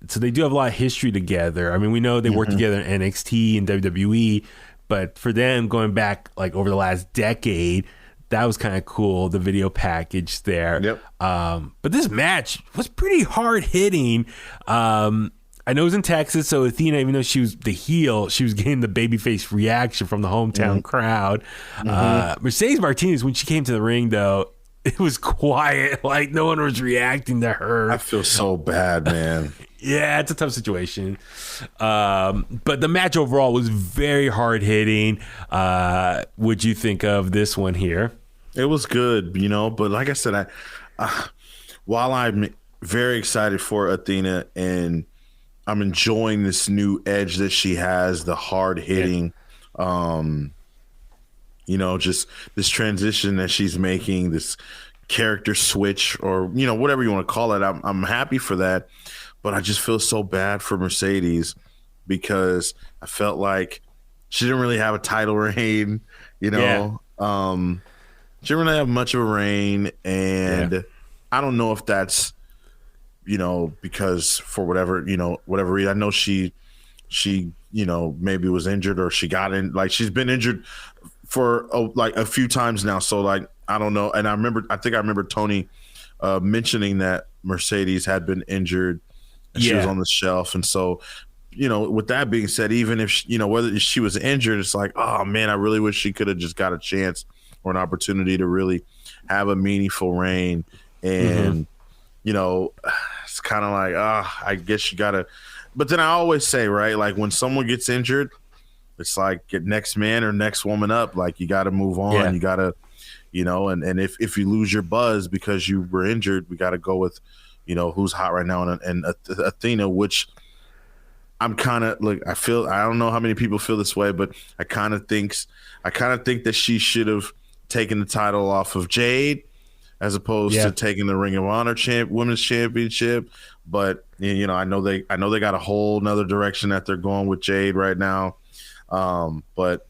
So they do have a lot of history together. I mean, we know they worked together in NXT and WWE, but for them going back like over the last decade, that was kind of cool, the video package there. Yep. But this match was pretty hard hitting. I know it was in Texas, so Athena, even though she was the heel, she was getting the babyface reaction from the hometown crowd. Mercedes Martinez, when she came to the ring, though, it was quiet. Like, no one was reacting to her. I feel so bad, man. Yeah, it's a tough situation. But the match overall was very hard hitting. What'd you think of this one here? It was good, but like I said, while I'm very excited for Athena and I'm enjoying this new edge that she has, the hard hitting, just this transition that she's making, this character switch, or whatever you want to call it. I'm happy for that, but I just feel so bad for Mercedes because I felt like she didn't really have a title reign, she didn't really have much of a reign, and I don't know if that's because for whatever reason. I know she maybe was injured, or she got in, like she's been injured for like a few times now, so like I don't know. And I think I remember Tony mentioning that Mercedes had been injured and she was on the shelf, and so with that being said, even if whether she was injured, it's like, oh man, I really wish she could have just got a chance or an opportunity to really have a meaningful reign. And it's kind of like, I guess you gotta. But then I always say, right, like when someone gets injured, it's like get next man or next woman up. Like you got to move on. You got to, and if you lose your buzz because you were injured, we got to go with, who's hot right now, and Athena, which I'm kind of like, I don't know how many people feel this way, but I kind of think that she should have taken the title off of Jade as opposed to taking the Ring of Honor Women's Championship. But I know they got a whole nother direction that they're going with Jade right now. But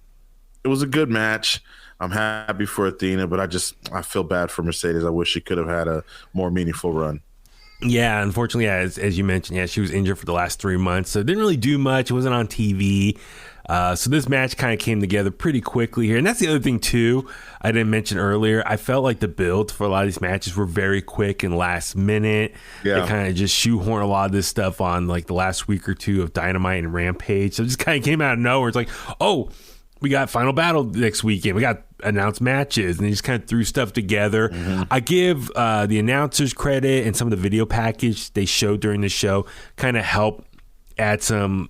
it was a good match. I'm happy for Athena, but I feel bad for Mercedes. I wish she could have had a more meaningful run. Yeah, unfortunately, as you mentioned, she was injured for the last 3 months, so it didn't really do much. It wasn't on TV. So this match kind of came together pretty quickly here. And that's the other thing, too, I didn't mention earlier. I felt like the build for a lot of these matches were very quick and last minute. Yeah. They kind of just shoehorn a lot of this stuff on like the last week or two of Dynamite and Rampage. So it just kind of came out of nowhere. It's like, oh, we got Final Battle next weekend. We got announced matches. And they just kind of threw stuff together. I give the announcers credit, and some of the video package they showed during the show kind of helped add some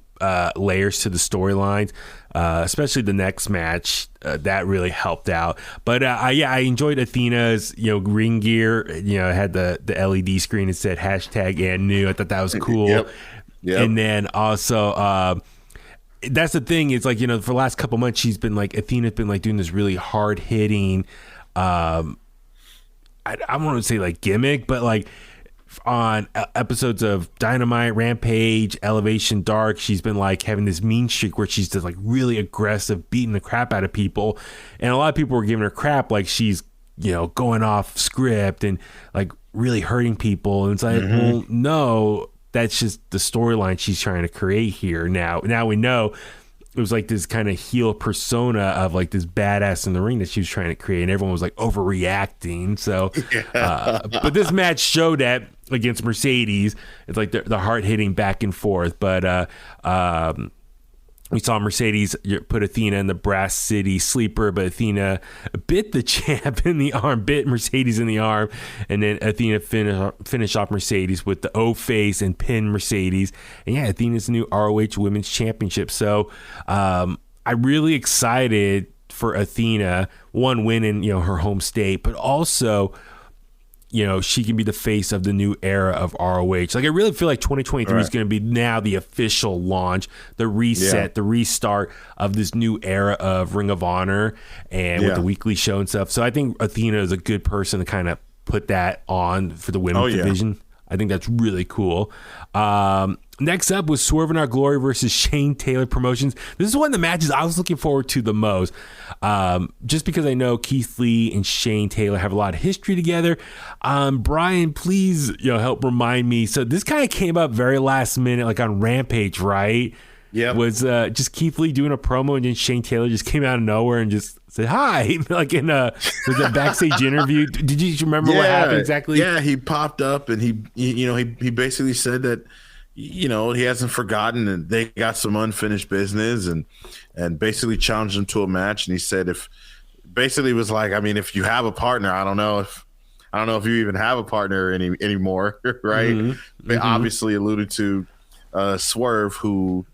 layers to the storylines, especially the next match. That really helped out. But I enjoyed Athena's ring gear. It had the LED screen that said #and new. I thought that was cool. Yep. And then also that's the thing, is like, for the last couple months Athena's been like doing this really hard hitting I want to say like gimmick, but like on episodes of Dynamite, Rampage, Elevation, Dark. She's been like having this mean streak where she's just like really aggressive, beating the crap out of people. And a lot of people were giving her crap like she's, going off script and like really hurting people. And it's like, well, no, that's just the storyline she's trying to create here. Now we know it was like this kind of heel persona of like this badass in the ring that she was trying to create, and everyone was like overreacting. So, but this match showed that against Mercedes, it's like the hard hitting back and forth. But we saw Mercedes put Athena in the Brass City Sleeper, but Athena bit the champ in the arm, bit Mercedes in the arm, and then Athena finished off Mercedes with the O-face and pin Mercedes. And yeah, Athena's the new ROH Women's Championship. So I'm really excited for Athena, one, win in her home state, but also she can be the face of the new era of ROH. Like, I really feel like 2023 is going to be now the official launch, the reset, the restart of this new era of Ring of Honor and with the weekly show and stuff. So I think Athena is a good person to kind of put that on for the women's division. I think that's really cool. Next up was Swerve in Our Glory versus Shane Taylor Promotions. This is one of the matches I was looking forward to the most, just because I know Keith Lee and Shane Taylor have a lot of history together. Brian, please help remind me. So this kind of came up very last minute, like on Rampage, right? Yeah, was just Keith Lee doing a promo, and then Shane Taylor just came out of nowhere and just said hi, like in was that backstage interview? Did you remember what happened exactly? Yeah, he popped up and he basically said that he hasn't forgotten and they got some unfinished business and basically challenged him to a match. And he said if you have a partner, I don't know if you even have a partner anymore, right? They obviously alluded to Swerve, who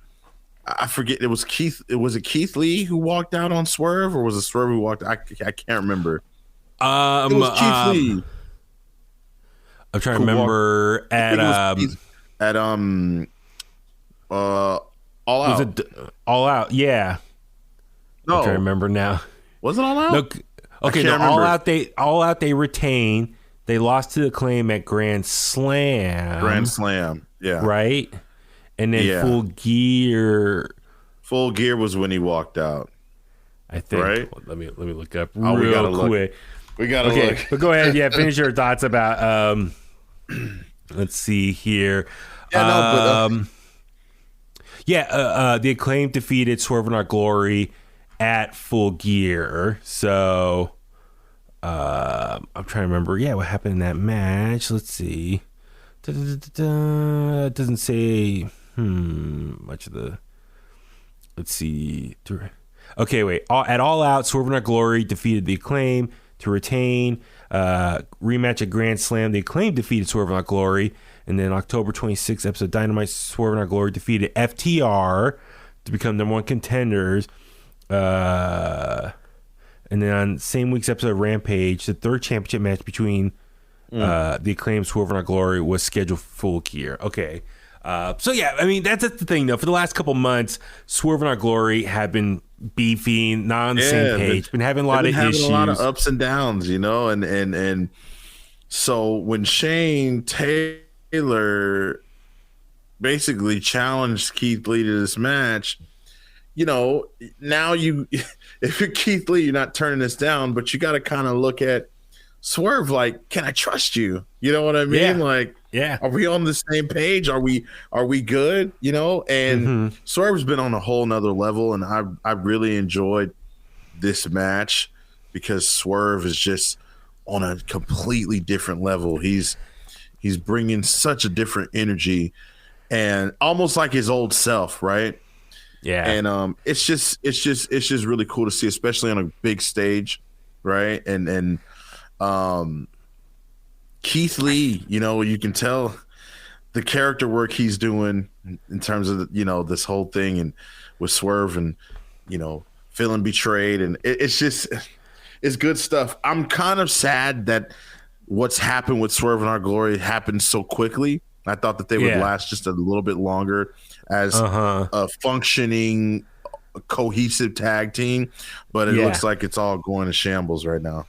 I forget. It was Keith. Was it Keith Lee who walked out on Swerve, or was it Swerve who walked? I can't remember. It was Keith Lee. I'm trying to remember at All Out. Was it All Out? Yeah. No, I'm trying to remember now. Was it All Out? No, okay, no, All Out. They retained. They lost to the Claim at Grand Slam. Yeah. Right. And then Full Gear. Full Gear was when he walked out, I think. Right? Let me look up real quick. We gotta look. But go ahead. Yeah, finish your thoughts about. Let's see here. The Acclaim defeated Swerve in Our Glory at Full Gear. So I'm trying to remember. Yeah, what happened in that match? Let's see. It doesn't say much of the. Let's see. Okay, wait. At All Out, Swerve in Our Glory defeated the Acclaim to retain. Rematch at Grand Slam, the Acclaim defeated Swerve in Our Glory. And then October 26th episode of Dynamite, Swerve in Our Glory defeated FTR to become number one contenders. And then on same week's episode of Rampage, the third championship match between the Acclaim, Swerve in Our Glory was scheduled for Full Gear. Okay. So yeah, I mean, that's the thing though. For the last couple months, Swerve in Our Glory have been beefing, not on the same page, been having a lot of issues, a lot of ups and downs, and so when Shane Taylor basically challenged Keith Lee to this match, now if you're Keith Lee, you're not turning this down, but you got to kind of look at Swerve like, can I trust you? You know what I mean? Are we on the same page? Are we good? And Swerve's been on a whole nother level, and I really enjoyed this match because Swerve is just on a completely different level. He's bringing such a different energy and almost like his old self, right? Yeah. And it's just really cool to see, especially on a big stage, right? And Keith Lee, you can tell the character work he's doing in terms of this whole thing, and with Swerve, and feeling betrayed, and it's good stuff. I'm kind of sad that what's happened with Swerve in Our Glory happened so quickly. I thought that they would last just a little bit longer as a functioning cohesive tag team, but it looks like it's all going to shambles right now.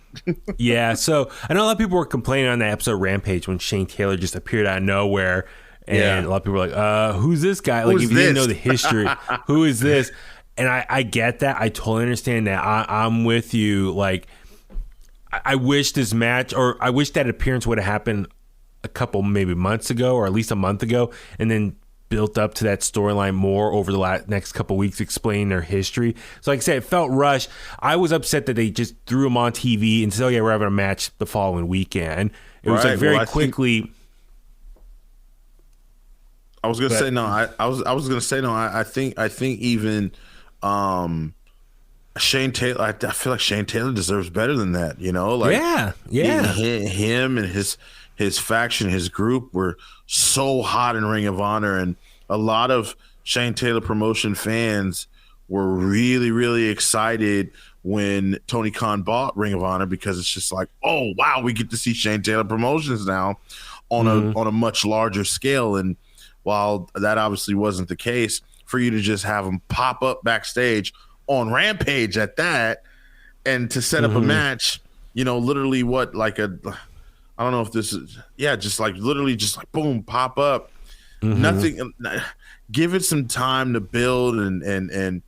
Yeah, so I know a lot of people were complaining on that episode of Rampage when Shane Taylor just appeared out of nowhere, and a lot of people were like, who's this guy? Like, if you didn't know the history, who is this? And I get that. I totally understand that. I'm with you. Like, I wish this match, or I wish that appearance would have happened a couple maybe months ago, or at least a month ago, and then built up to that storyline more over the next couple weeks, explaining their history. So like I said, it felt rushed. I was upset that they just threw them on TV and said, oh yeah, we're having a match the following weekend. It was like very quickly. I was gonna say no. I was gonna say no. I think even Shane Taylor. I feel like Shane Taylor deserves better than that. You know, like him and his faction, his group were so hot in Ring of Honor, and a lot of Shane Taylor promotion fans were really, really excited when Tony Khan bought Ring of Honor, because it's just like, oh wow, we get to see Shane Taylor promotions now on a much larger scale. And while that obviously wasn't the case, for you to just have him pop up backstage on Rampage at that, and to set up a match, you know, literally I don't know if this is, just like literally just like boom, pop up. Nothing. Give it some time to build, and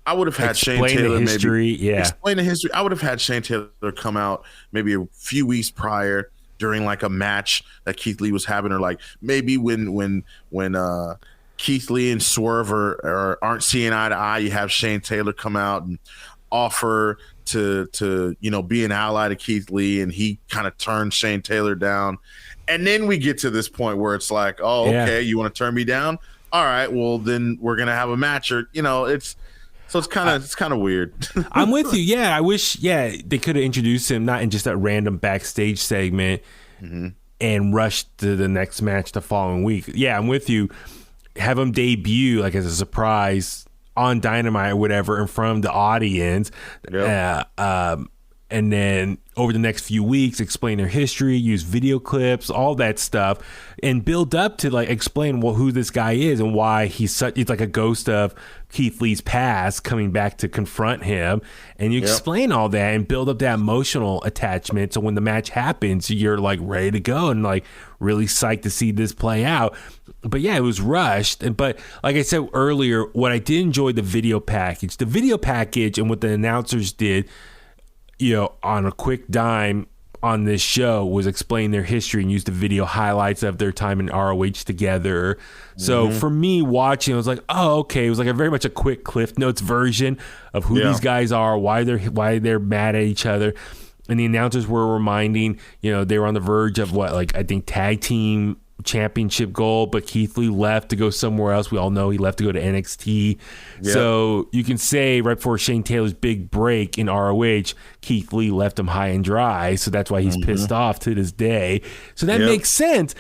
I would have had Shane Taylor explain the history. I would have had Shane Taylor come out maybe a few weeks prior during like a match that Keith Lee was having, or like maybe when Keith Lee and Swerve aren't seeing eye to eye, you have Shane Taylor come out and offer to be an ally to Keith Lee, and he kind of turns Shane Taylor down. And then we get to this point where it's like, oh, okay, you want to turn me down? All right, well then we're gonna have a match, or it's kind of weird. I'm with you. Yeah, I wish they could have introduced him not in just that random backstage segment and rushed to the next match the following week. Yeah, I'm with you. Have him debut like as a surprise on Dynamite or whatever in front of the audience, and then over the next few weeks explain their history, use video clips, all that stuff, and build up to like explain who this guy is and why he's like a ghost of Keith Lee's past coming back to confront him, and you explain all that and build up that emotional attachment, so when the match happens you're like ready to go and like really psyched to see this play out. But yeah, it was rushed. But like I said earlier, what I did enjoy the video package and what the announcers did, on a quick dime on this show, was explain their history and use the video highlights of their time in ROH together. So for me watching, I was like, oh, okay. It was like very much a quick Cliff Notes version of who these guys are, why they're mad at each other. And the announcers were reminding, they were on the verge of I think tag team championship goal, but Keith Lee left to go somewhere else. We all know he left to go to NXT. So you can say right before Shane Taylor's big break in ROH, Keith Lee left him high and dry. So that's why he's pissed off to this day. So that makes sense.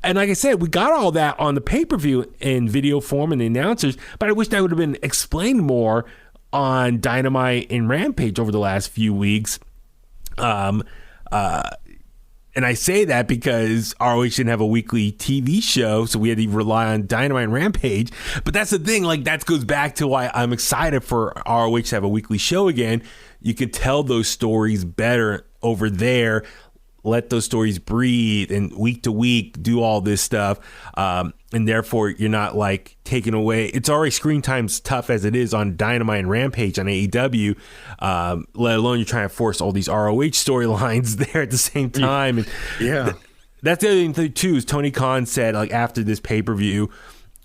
And like I said, we got all that on the pay-per-view in video form and the announcers, but I wish that would have been explained more on Dynamite and Rampage over the last few weeks. And I say that because ROH didn't have a weekly TV show, so we had to rely on Dynamite and Rampage. But that's the thing, that goes back to why I'm excited for ROH to have a weekly show again. You could tell those stories better over there, let those stories breathe, and week to week do all this stuff. And therefore, you're not taking away. It's already screen time's tough as it is on Dynamite and Rampage on AEW, let alone you're trying to force all these ROH storylines there at the same time. And that's the other thing too, is Tony Khan said after this pay-per-view,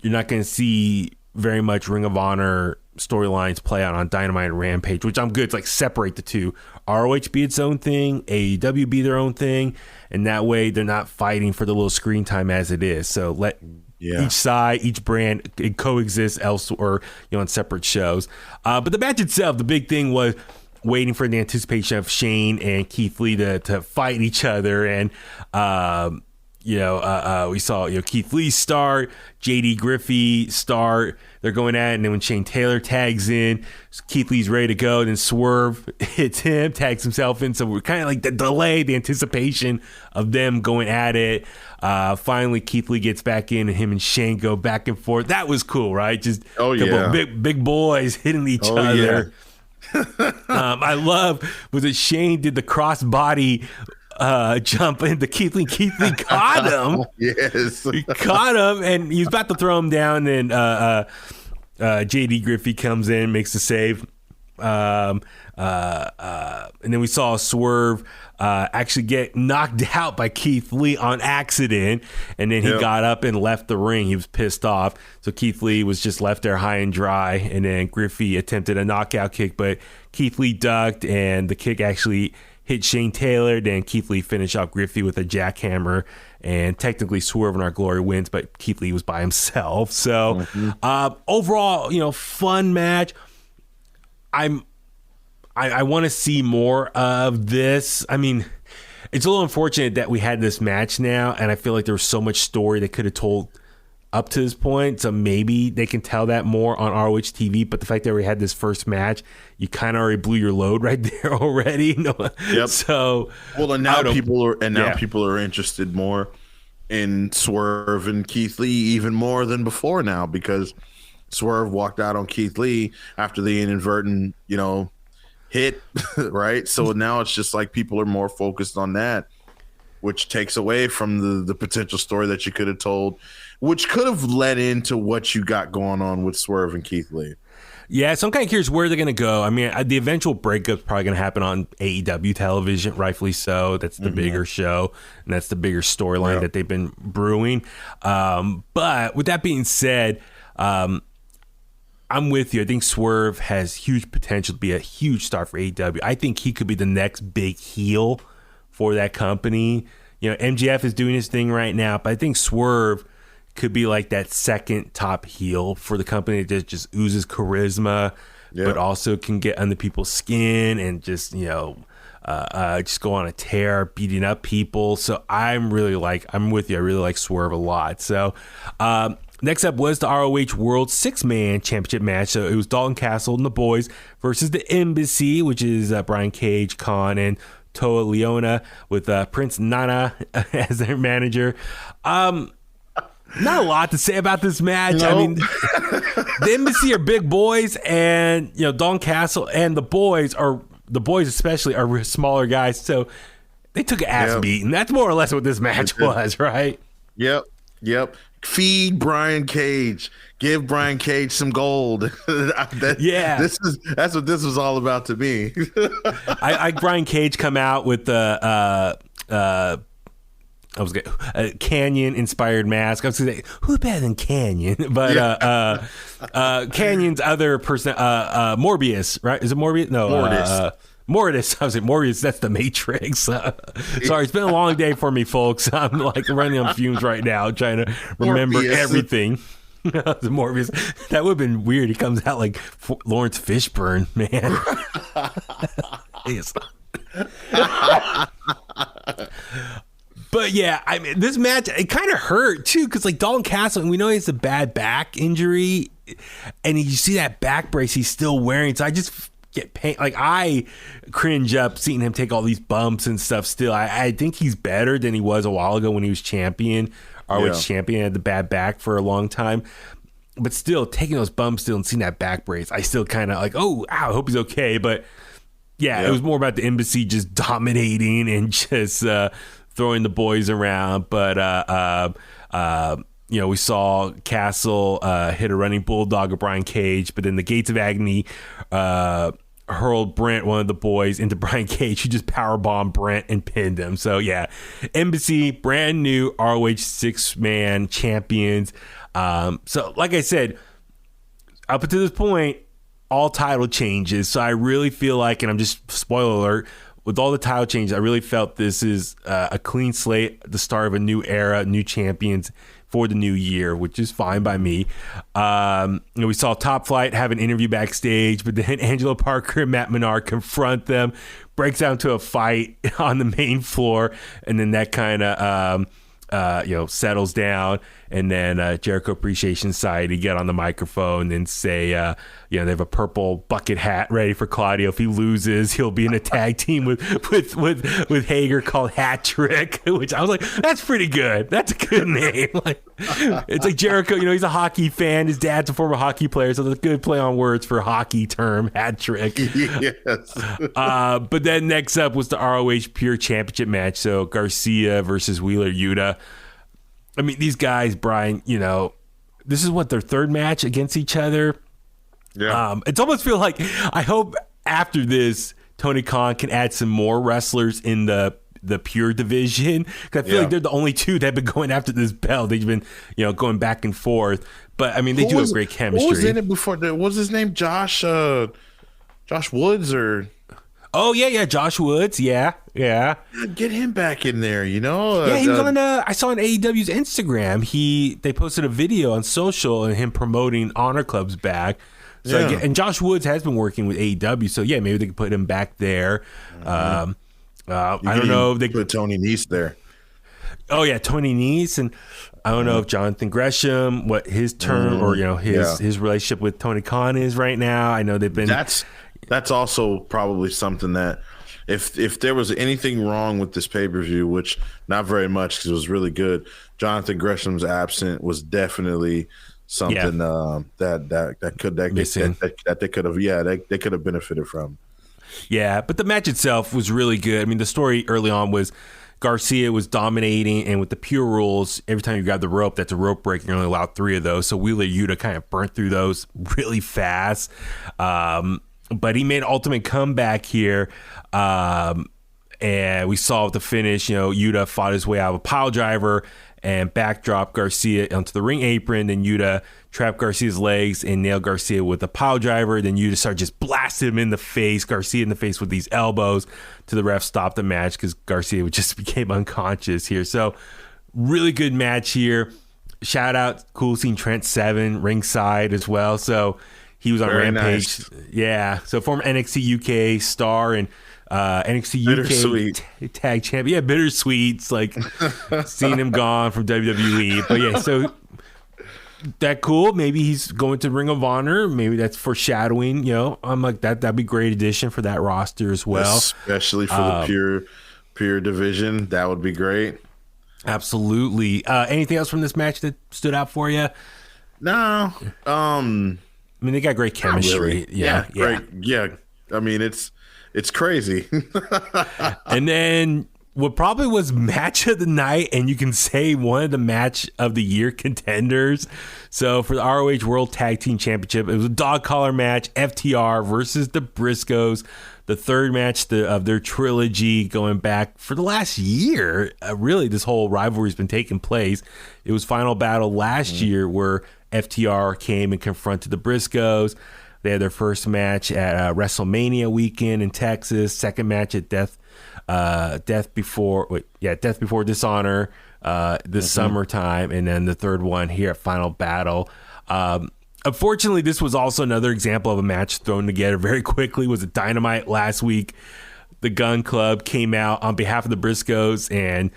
you're not going to see very much Ring of Honor storylines play out on Dynamite and Rampage, which I'm good. It's separate the two. ROH be its own thing, AEW be their own thing, and that way they're not fighting for the little screen time as it is. So let each side, each brand, it coexist elsewhere, on separate shows. But the match itself, the big thing was waiting for the anticipation of Shane and Keith Lee to fight each other, and we saw Keith Lee start, JD Griffey start. They're going at it, and then when Shane Taylor tags in, Keith Lee's ready to go. Then Swerve hits him, tags himself in. So we're kind of like the delay, the anticipation of them going at it. Finally, Keith Lee gets back in, and him and Shane go back and forth. That was cool, right? Just a couple big boys hitting each other. Yeah. I love was it Shane did the crossbody jump into Keith Lee. Keith Lee caught him. Yes. He caught him, and he was about to throw him down. And JD Griffey comes in, makes the save. And then we saw Swerve actually get knocked out by Keith Lee on accident. And then he got up and left the ring. He was pissed off. So Keith Lee was just left there high and dry. And then Griffey attempted a knockout kick, but Keith Lee ducked, and the kick actually hit Shane Taylor. Then Keith Lee finished off Griffey with a jackhammer, and technically Swerve in Our Glory wins, but Keith Lee was by himself. So overall, fun match. I want to see more of this. I mean, it's a little unfortunate that we had this match now, and I feel like there was so much story they could have told up to this point. So maybe they can tell that more on ROH TV. But the fact that we had this first match, you kind of already blew your load right there already. Yep. So and now people are interested more in Swerve and Keith Lee even more than before now, because Swerve walked out on Keith Lee after the inadvertent, hit, right? So now it's just like people are more focused on that, which takes away from the potential story that you could have told, which could have led into what you got going on with Swerve and Keith Lee. Yeah, so I'm kind of curious where they're going to go. I mean, the eventual breakup's probably going to happen on AEW television, rightfully so. That's the bigger show, and that's the bigger storyline that they've been brewing. But with that being said, I'm with you. I think Swerve has huge potential to be a huge star for AEW. I think he could be the next big heel for that company. MJF is doing his thing right now, but I think Swerve could be like that second top heel for the company that just oozes charisma, but also can get under people's skin and just, just go on a tear, beating up people. So I'm with you. I really like Swerve a lot. So, next up was the ROH World 6-Man Championship match. So it was Dalton Castle and the boys versus the Embassy, which is Brian Cage, Khan, and Toa Leona, with Prince Nana as their manager. Not a lot to say about this match. No. I mean, the Embassy are big boys, and Dalton Castle and the boys especially are smaller guys, so they took an ass beating. That's more or less what this match was, right? Yep. Feed Brian Cage. Give Brian Cage some gold. That's what this was all about to me. I Brian Cage come out with the Canyon inspired mask. I was gonna say, who's better than Canyon? But Canyon's other person, Morbius, right? Is it Morbius? No, Mortis. I was like, Morbius, that's the Matrix. Sorry, it's been a long day for me, folks. I'm like running on fumes right now, trying to remember everything. Morbius. That would have been weird. He comes out like Lawrence Fishburne, man. But yeah, I mean, this match, it kind of hurt too, because like Dalton Castle, and we know he has a bad back injury, and you see that back brace he's still wearing. So I just get pain. Like, I cringe up seeing him take all these bumps and stuff still. I think he's better than he was a while ago when he was champion. ROH champion, had the bad back for a long time. But still, taking those bumps still and seeing that back brace, I still kind of like, oh, ow, I hope he's okay. But yeah, it was more about the Embassy just dominating and just throwing the boys around. But we saw Castle hit a running bulldog of Brian Cage, but then the Gates of Agony hurled Brent, one of the boys, into Brian Cage, who just powerbombed Brent and pinned him. So yeah, Embassy, brand new ROH 6-man champions. So like I said, up until this point, all title changes. So I really feel like, and I'm just spoiler alert, with all the title changes, I really felt this is a clean slate, the start of a new era, new champions for the new year, which is fine by me. We saw Top Flight have an interview backstage, but then Angelo Parker and Matt Menard confront them, breaks out into a fight on the main floor, and then that kind of settles down, and then Jericho Appreciation Society get on the microphone and say, they have a purple bucket hat ready for Claudio. If he loses, he'll be in a tag team with Hager called Hat Trick, which I was like, that's pretty good. That's a good name. Like, it's like Jericho, he's a hockey fan. His dad's a former hockey player, so that's a good play on words for a hockey term, Hat Trick. Yes. But then next up was the ROH Pure Championship match. So Garcia versus Wheeler Yuta. I mean, these guys, Brian, this is what, their third match against each other. Yeah. It's almost feel like, I hope after this, Tony Khan can add some more wrestlers in the pure division. Because I feel like they're the only two that have been going after this belt. They've been, going back and forth. But, I mean, they have great chemistry. Who was in it before? What was his name? Josh Woods or... Oh, yeah, Josh Woods, yeah. Get him back in there, he was on, I saw on AEW's Instagram, they posted a video on social and him promoting Honor Club's back. So and Josh Woods has been working with AEW, so maybe they could put him back there. I don't know if they put Tony Nese there. Oh, yeah, Tony Nese, and I don't know if Jonathan Gresham, what his term or, his relationship with Tony Khan is right now. I know they've been... That's also probably something that if there was anything wrong with this pay-per-view, which not very much because it was really good, Jonathan Gresham's absent was definitely something that they could have benefited from. Yeah, but the match itself was really good. I mean, the story early on was Garcia was dominating, and with the pure rules, every time you grab the rope, that's a rope break, and you're only allowed 3 of those. So Wheeler Yuta kind of burnt through those really fast. But he made an ultimate comeback here. And we saw at the finish, Yuta fought his way out of a pile driver and backdrop Garcia onto the ring apron. Then Yuta trapped Garcia's legs and nailed Garcia with a pile driver. Then Yuta started just blasting him in the face, Garcia in the face with these elbows, to the ref stopped the match because Garcia just became unconscious here. So really good match here. Shout out, cool seeing Trent Seven ringside as well. So he was on Very Rampage. Nice. Yeah. So former NXT UK star and NXT UK tag champ. Yeah, bittersweet. It's like seeing him gone from WWE. But yeah, so that cool. Maybe he's going to Ring of Honor. Maybe that's foreshadowing. I'm like, that'd be a great addition for that roster as well. Especially for the pure division. That would be great. Absolutely. Anything else from this match that stood out for you? No. I mean, they got great chemistry. Really. Great. Yeah. I mean, it's crazy. And then what probably was match of the night, and you can say one of the match of the year contenders. So for the ROH World Tag Team Championship, it was a dog collar match, FTR versus the Briscoes, the third match of their trilogy going back for the last year. Really, this whole rivalry's been taking place. It was Final Battle last year where FTR came and confronted the Briscoes. They had their first match at WrestleMania weekend in Texas. Second match at Death Before Dishonor this summertime, and then the third one here at Final Battle. Unfortunately, this was also another example of a match thrown together very quickly. It was a Dynamite last week. The Gun Club came out on behalf of the Briscoes and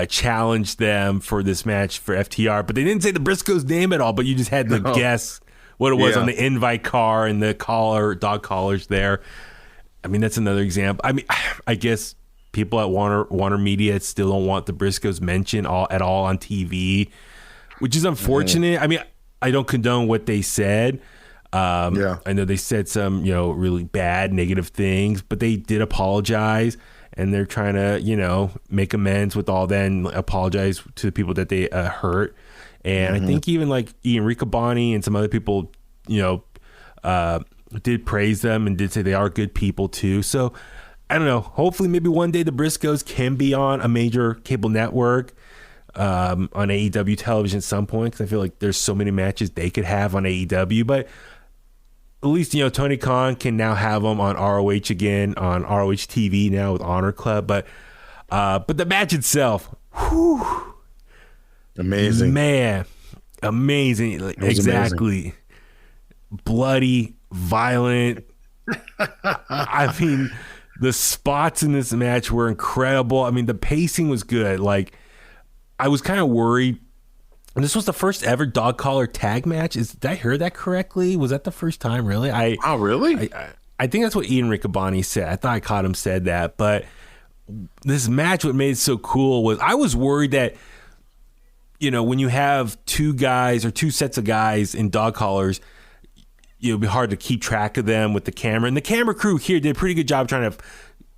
challenged them for this match for FTR, but they didn't say the Briscoes' name at all, but you just had to guess what it was on the invite card and the dog collars there. I mean, that's another example. I mean, I guess people at Warner Media still don't want the Briscoes mentioned at all on TV, which is unfortunate. I mean, I don't condone what they said. I know they said some, really bad, negative things, but they did apologize. And they're trying to, make amends with all that and apologize to the people that they hurt. And I think even like Ian Riccoboni and some other people, did praise them and did say they are good people too. So I don't know. Hopefully maybe one day the Briscoes can be on a major cable network on AEW television at some point, because I feel like there's so many matches they could have on AEW. But at least, Tony Khan can now have them on ROH again, on ROH TV now with Honor Club. But the match itself, amazing. Man, amazing. Like, exactly. Amazing. Bloody, violent. I mean, the spots in this match were incredible. I mean, the pacing was good. Like, I was kind of worried. And this was the first ever dog collar tag match. Did I hear that correctly? Was that the first time? Really? Oh, really? I think that's what Ian Riccaboni said. I thought I caught him said that. But this match, what made it so cool was I was worried that, when you have two guys or two sets of guys in dog collars, it'd be hard to keep track of them with the camera. And the camera crew here did a pretty good job trying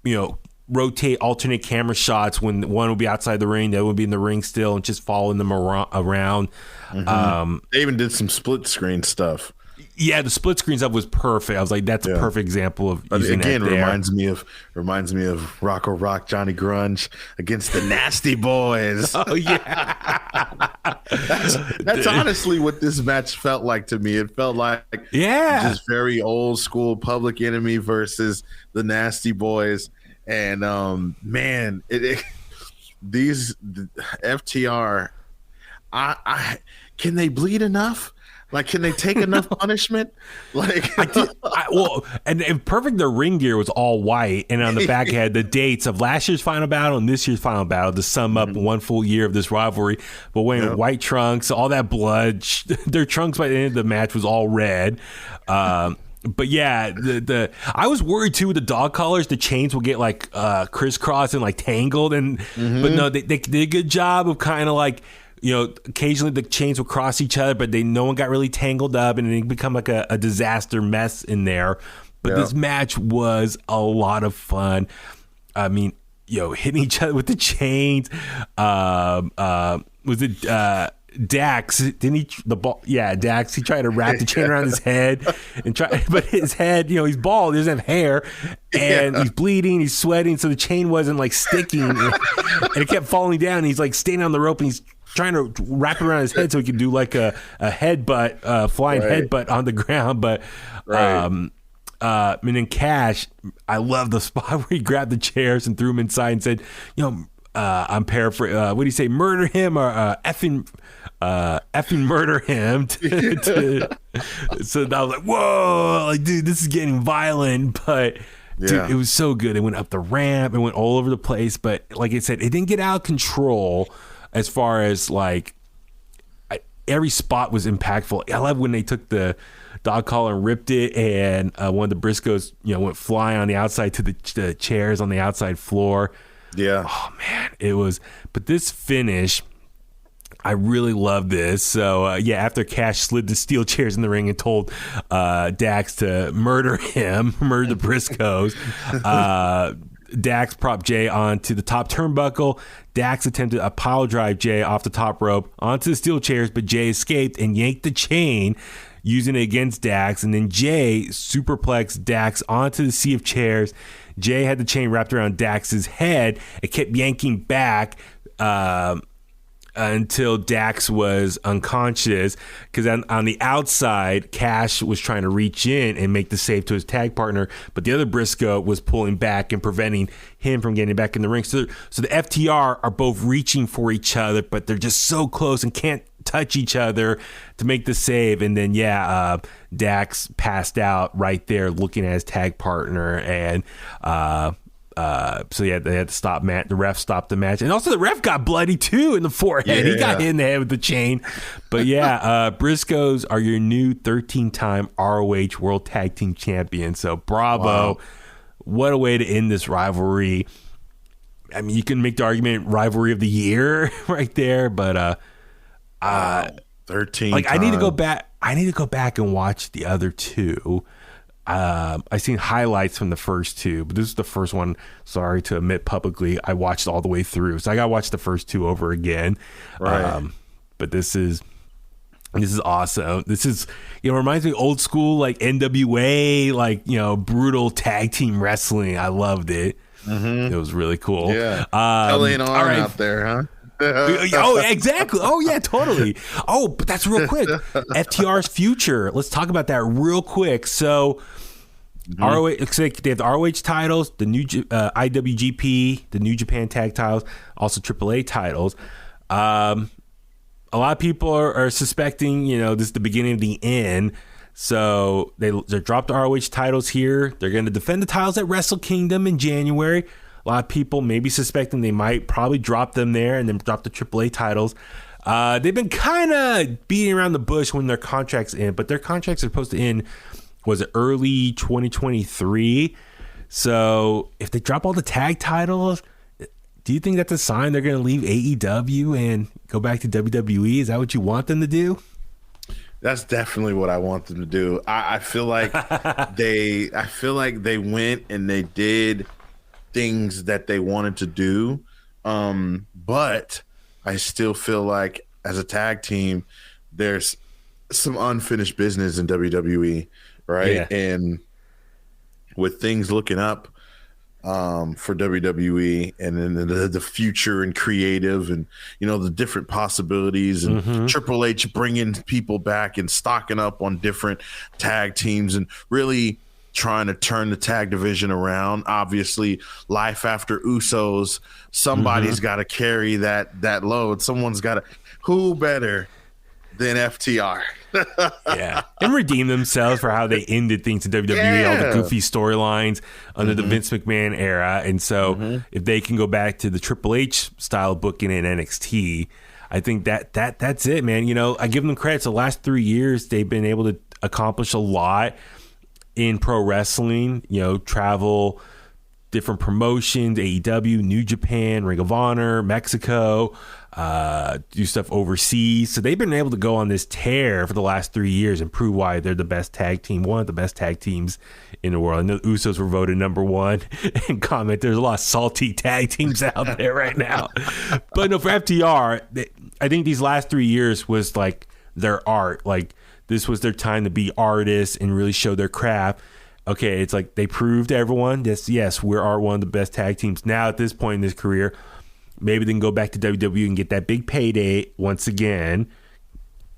to, rotate, alternate camera shots when one would be outside the ring, the other would be in the ring still, and just following them around. They even did some split screen stuff. Yeah, the split screen stuff was perfect. I was like, that's a perfect example of using again, that there. reminds me of Rocco Rock, Johnny Grunge against the Nasty Boys. Oh yeah, that's honestly what this match felt like to me. It felt like just very old school Public Enemy versus the Nasty Boys. And man, these FTR, can they bleed enough? Like, can they take enough punishment? Like, and perfect. Their ring gear was all white, and on the back had the dates of last year's Final Battle and this year's Final Battle to sum up one full year of this rivalry. But wearing white trunks, all that blood, their trunks by the end of the match was all red. But yeah, I was worried too with the dog collars. The chains will get like crisscrossed and like tangled, but no, they did a good job of kind of like, occasionally the chains will cross each other, but no one got really tangled up, and it become like a disaster mess in there. But this match was a lot of fun. I mean, hitting each other with the chains. Was it? Dax, didn't he? Dax. He tried to wrap the chain around his head but his head, he's bald, he doesn't have hair, and he's bleeding, he's sweating, so the chain wasn't like sticking, and it kept falling down. And he's like standing on the rope, and he's trying to wrap it around his head so he could do like a headbutt, flying headbutt on the ground. But and then Cash, I love the spot where he grabbed the chairs and threw them inside and said, I'm paraphrasing. What do you say? Murder him or effing murder him. So I was like, whoa, like, dude, this is getting violent. But dude, it was so good. It went up the ramp. It went all over the place. But like I said, it didn't get out of control as far as like every spot was impactful. I love when they took the dog collar and ripped it, and one of the Briscoes, went flying on the outside to the chairs on the outside floor. Yeah. Oh man, it was. But this finish, I really love this. So after Cash slid the steel chairs in the ring and told Dax to murder the Briscoes, Dax propped Jay onto the top turnbuckle. Dax attempted a pile drive Jay off the top rope onto the steel chairs, but Jay escaped and yanked the chain, using it against Dax. And then Jay superplexed Dax onto the sea of chairs. Jay had the chain wrapped around Dax's head. It kept yanking back until Dax was unconscious, because on the outside, Cash was trying to reach in and make the save to his tag partner, but the other Briscoe was pulling back and preventing him from getting back in the ring. So the FTR are both reaching for each other, but they're just so close and can't touch each other to make the save. And then Dax passed out right there looking at his tag partner, and they had to stop the ref stopped the match, and also the ref got bloody too in the forehead. He got hit in the head with the chain. But Briscoes are your new 13-time ROH World Tag Team Champion, so bravo. Wow. What a way to end this rivalry. I mean, you can make the argument rivalry of the year right there, but 13 like, I need to go back and watch the other two. I've seen highlights from the first two, but this is the first one, sorry to admit publicly, I watched all the way through, so I gotta watch the first two over again. But this is awesome. This is, reminds me of old school, like NWA, like, brutal tag team wrestling. I loved it. It was really cool. L.A. out there, huh? Oh, exactly. Oh, yeah, totally. Oh, but that's real quick. FTR's future. Let's talk about that real quick. So, ROH, looks like they have the ROH titles, the new IWGP, the New Japan tag titles, also AAA titles. A lot of people are suspecting, this is the beginning of the end. So they dropped the ROH titles here. They're going to defend the titles at Wrestle Kingdom in January. A lot of people maybe suspecting they might probably drop them there and then drop the AAA titles. They've been kind of beating around the bush when their contracts end, but their contracts are supposed to end, was it early 2023? So if they drop all the tag titles, do you think that's a sign they're going to leave AEW and go back to WWE? Is that what you want them to do? That's definitely what I want them to do. I feel like they went and they did things that they wanted to do, but I still feel like as a tag team, there's some unfinished business in WWE, right? Yeah. And with things looking up for WWE and then the future and creative and, you know, the different possibilities and Triple H bringing people back and stocking up on different tag teams and really trying to turn the tag division around. Obviously, life after Usos, somebody's got to carry that load. Someone's got to. Who better than FTR? Yeah, and redeem themselves for how they ended things in WWE, all the goofy storylines under the Vince McMahon era. And so if they can go back to the Triple H style booking in NXT, I think that's it, man. You know, I give them credit. The last 3 years, they've been able to accomplish a lot in pro wrestling, you know, travel, different promotions, AEW, New Japan, Ring of Honor, Mexico, do stuff overseas. So they've been able to go on this tear for the last 3 years and prove why they're the best tag team, one of the best tag teams in the world. I know the Usos were voted #1 and comment. There's a lot of salty tag teams out there right now. But no, for FTR, I think these last 3 years was like their art. Like, this was their time to be artists and really show their craft. Okay, it's like they proved to everyone this, yes, we are one of the best tag teams. Now at this point in this career, maybe they can go back to WWE and get that big payday once again.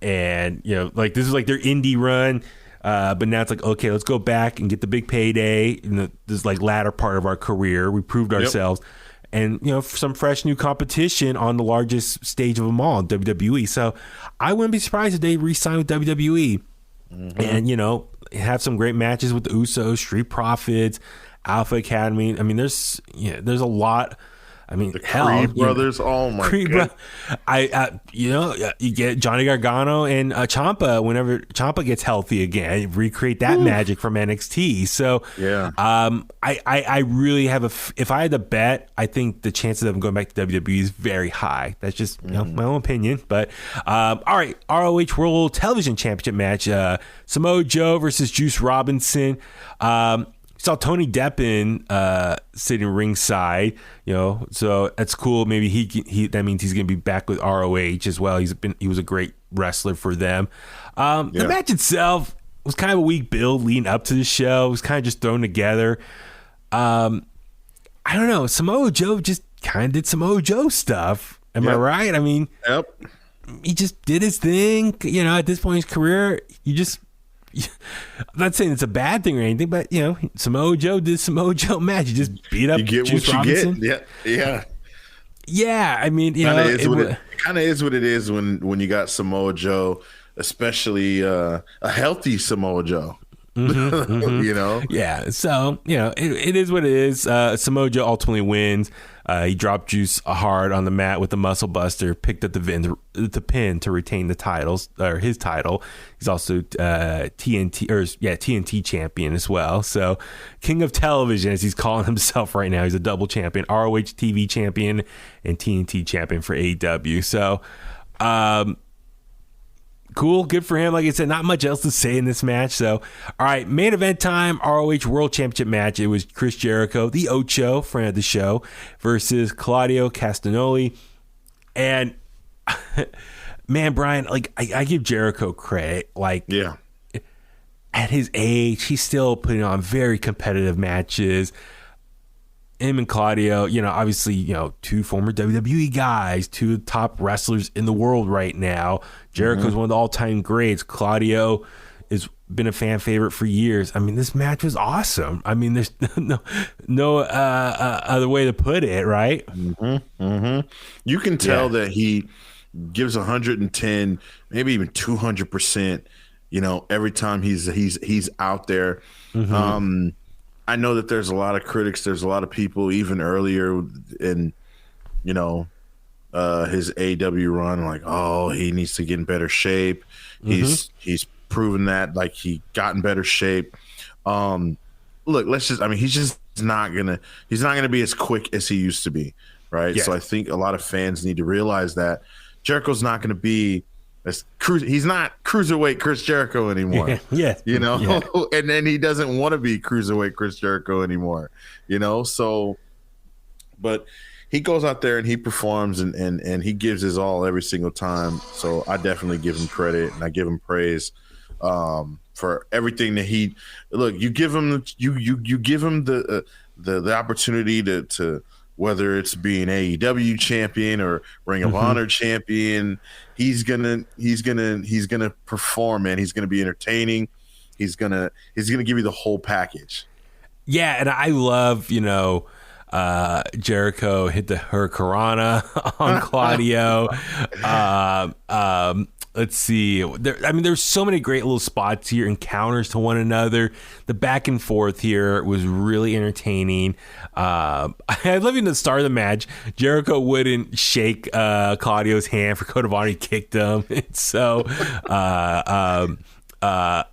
And, you know, like this is like their indie run. But now it's like, okay, let's go back and get the big payday in this like latter part of our career. We proved ourselves. And, you know, some fresh new competition on the largest stage of them all, WWE. So I wouldn't be surprised if they re-sign with WWE and, you know, have some great matches with the Usos, Street Profits, Alpha Academy. I mean, there's a lot. I mean, the Creed brothers. Oh my god! You get Johnny Gargano and Ciampa whenever Ciampa gets healthy again. Recreate that magic from NXT. So yeah, I really have if I had to bet, I think the chances of them going back to WWE is very high. That's just you know, my own opinion. But all right, ROH World Television Championship match: Samoa Joe versus Juice Robinson. Saw Tony Deppen sitting ringside, you know, so that's cool. Maybe he that means he's going to be back with ROH as well. He was a great wrestler for them. The match itself was kind of a weak build leading up to the show. It was kind of just thrown together. I don't know. Samoa Joe just kind of did Samoa Joe stuff. Am I right? I mean, he just did his thing. You know, at this point in his career, I'm not saying it's a bad thing or anything, but you know, Samoa Joe did Samoa Joe match. You just beat up Juice Robinson. Yeah. I mean, you know, it kind of is what it is when you got Samoa Joe, especially a healthy Samoa Joe. You know, yeah. So you know, it is what it is. Samoa Joe ultimately wins. He dropped Juice hard on the mat with the muscle buster, picked up the pin to retain the titles or his title. He's also TNT champion as well. So King of Television, as he's calling himself right now, he's a double champion, ROH TV champion and TNT champion for AEW. So cool, good for him. Like I said, not much else to say in this match. So, all right, main event time, ROH World Championship match. It was Chris Jericho, the Ocho, friend of the show, versus Claudio Castagnoli. And, man, Brian, like, I give Jericho credit. Like, at his age, he's still putting on very competitive matches. Him and Claudio, you know, obviously, you know, two former WWE guys, two top wrestlers in the world right now. Jericho's one of the all-time greats. Claudio has been a fan favorite for years. I mean, this match was awesome. I mean, there's no other way to put it, right? You can tell that he gives 110, maybe even 200%. You know, every time he's out there. I know that there's a lot of critics. There's a lot of people even earlier in, his AEW run, like, oh, he needs to get in better shape. He's proven that, like, he got in better shape. Look, he's just not gonna be as quick as he used to be, right? Yeah. So I think a lot of fans need to realize that Jericho's not going to be he's not cruiserweight Chris Jericho anymore. Yeah. And then he doesn't want to be cruiserweight Chris Jericho anymore, so, but he goes out there and he performs and he gives his all every single time. So I definitely give him credit and I give him praise for everything that you give him the opportunity to whether it's being AEW champion or Ring of Honor champion, he's gonna perform, man. He's gonna be entertaining. He's gonna give you the whole package. Yeah, and I love Jericho hit the Hurricanrana on Claudio. Let's see. There's so many great little spots here, encounters to one another. The back and forth here was really entertaining. I love in the start of the match, Jericho wouldn't shake Claudio's hand for Code of Honor. He kicked him. So,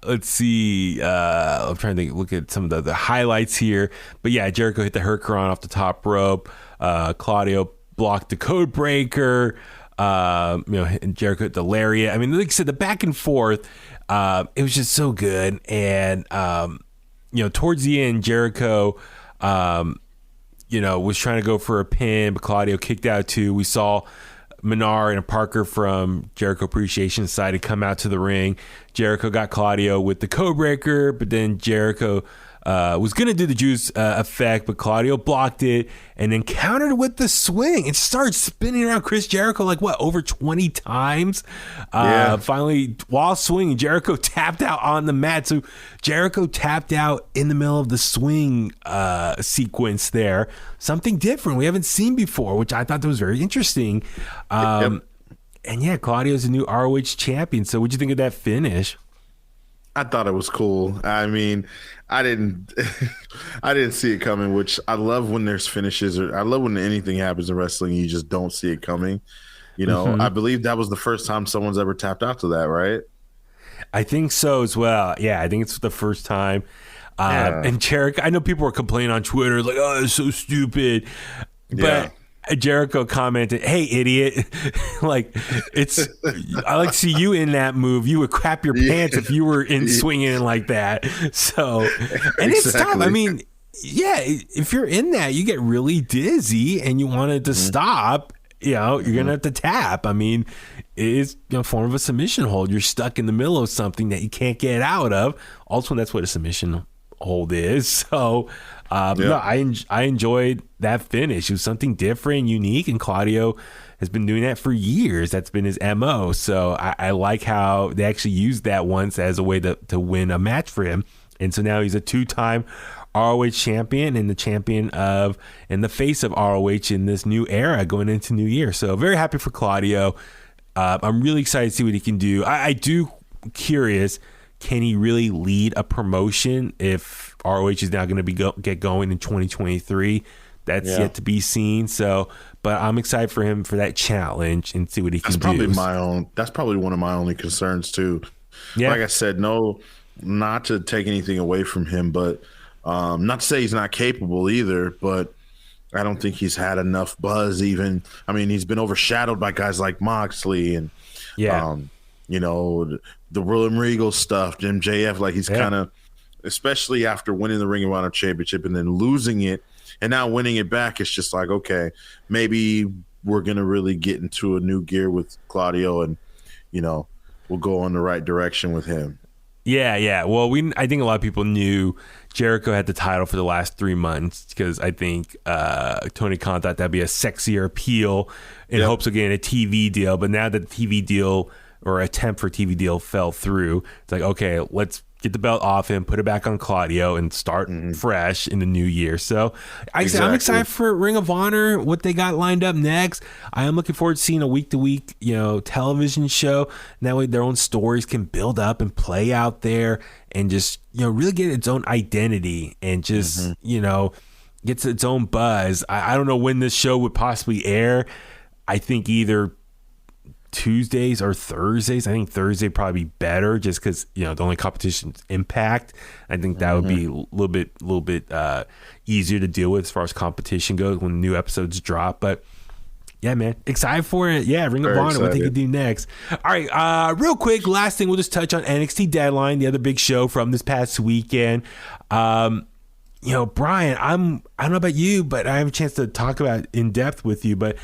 let's see. I'm trying to look at some of the highlights here. But yeah, Jericho hit the Hurricane off the top rope. Claudio blocked the code breaker. And Jericho hit the lariat. Like I said, the back and forth, it was just so good. And, towards the end, Jericho, was trying to go for a pin, but Claudio kicked out too. We saw Menard and Parker from Jericho Appreciation Society come out to the ring. Jericho got Claudio with the code breaker, but then Jericho was going to do the juice effect, but Claudio blocked it and then countered with the swing and started spinning around Chris Jericho over 20 times. Finally, while swinging, Jericho tapped out on the mat. So Jericho tapped out in the middle of the swing sequence there. Something different we haven't seen before, which I thought that was very interesting. And yeah, Claudio's a new ROH champion. So what'd you think of that finish? I thought it was cool. I didn't see it coming, which I love when there's finishes, or I love when anything happens in wrestling, you just don't see it coming. I believe that was the first time someone's ever tapped out to that, right? I think so as well. Yeah, I think it's the first time. And Jericho, I know people were complaining on Twitter, like, oh, it's so stupid. But Jericho commented, "Hey, idiot! I like to see you in that move. You would crap your pants if you were in swinging like that." So, and it's tough. If you're in that, you get really dizzy and you wanted to stop. You're gonna have to tap. It is a form of a submission hold. You're stuck in the middle of something that you can't get out of. Also, that's what a submission hold is. So. I enjoyed that finish. It was something different, unique, and Claudio has been doing that for years. That's been his MO. So I like how they actually used that once as a way to win a match for him. And so now he's a 2-time ROH champion and the champion and the face of ROH in this new era going into New Year. So very happy for Claudio. I'm really excited to see what he can do. I do curious, can he really lead a promotion if ROH is now going to get going in 2023? That's yet to be seen. So, but I'm excited for him for that challenge and see what he can do. That's probably one of my only concerns too. Yeah. Like I said, no, not to take anything away from him, but not to say he's not capable either, but I don't think he's had enough buzz even. He's been overshadowed by guys like Moxley and, the William Regal stuff, MJF, like he's kind of, especially after winning the Ring of Honor Championship and then losing it and now winning it back, it's just like, okay, maybe we're going to really get into a new gear with Claudio and, we'll go in the right direction with him. Yeah. Well, I think a lot of people knew Jericho had the title for the last 3 months because I think Tony Khan thought that'd be a sexier appeal in hopes of getting a TV deal. But now that the TV deal or attempt for TV deal fell through, it's like, okay, let's get the belt off him, put it back on Claudio, and start fresh in the new year. So I'm excited for Ring of Honor, what they got lined up next. I am looking forward to seeing a week-to-week, television show. And that way their own stories can build up and play out there and just, really get its own identity and just, gets its own buzz. I don't know when this show would possibly air. I think either Tuesdays or Thursdays. I think Thursday probably be better just because the only competition's Impact. I think that would be a little bit easier to deal with as far as competition goes when new episodes drop. But yeah, man, excited for it. Yeah, Ring of Honor, what they could do next. All right, real quick, last thing, we'll just touch on NXT Deadline, the other big show from this past weekend. Brian, I don't know about you, but I have a chance to talk about it in depth with you, but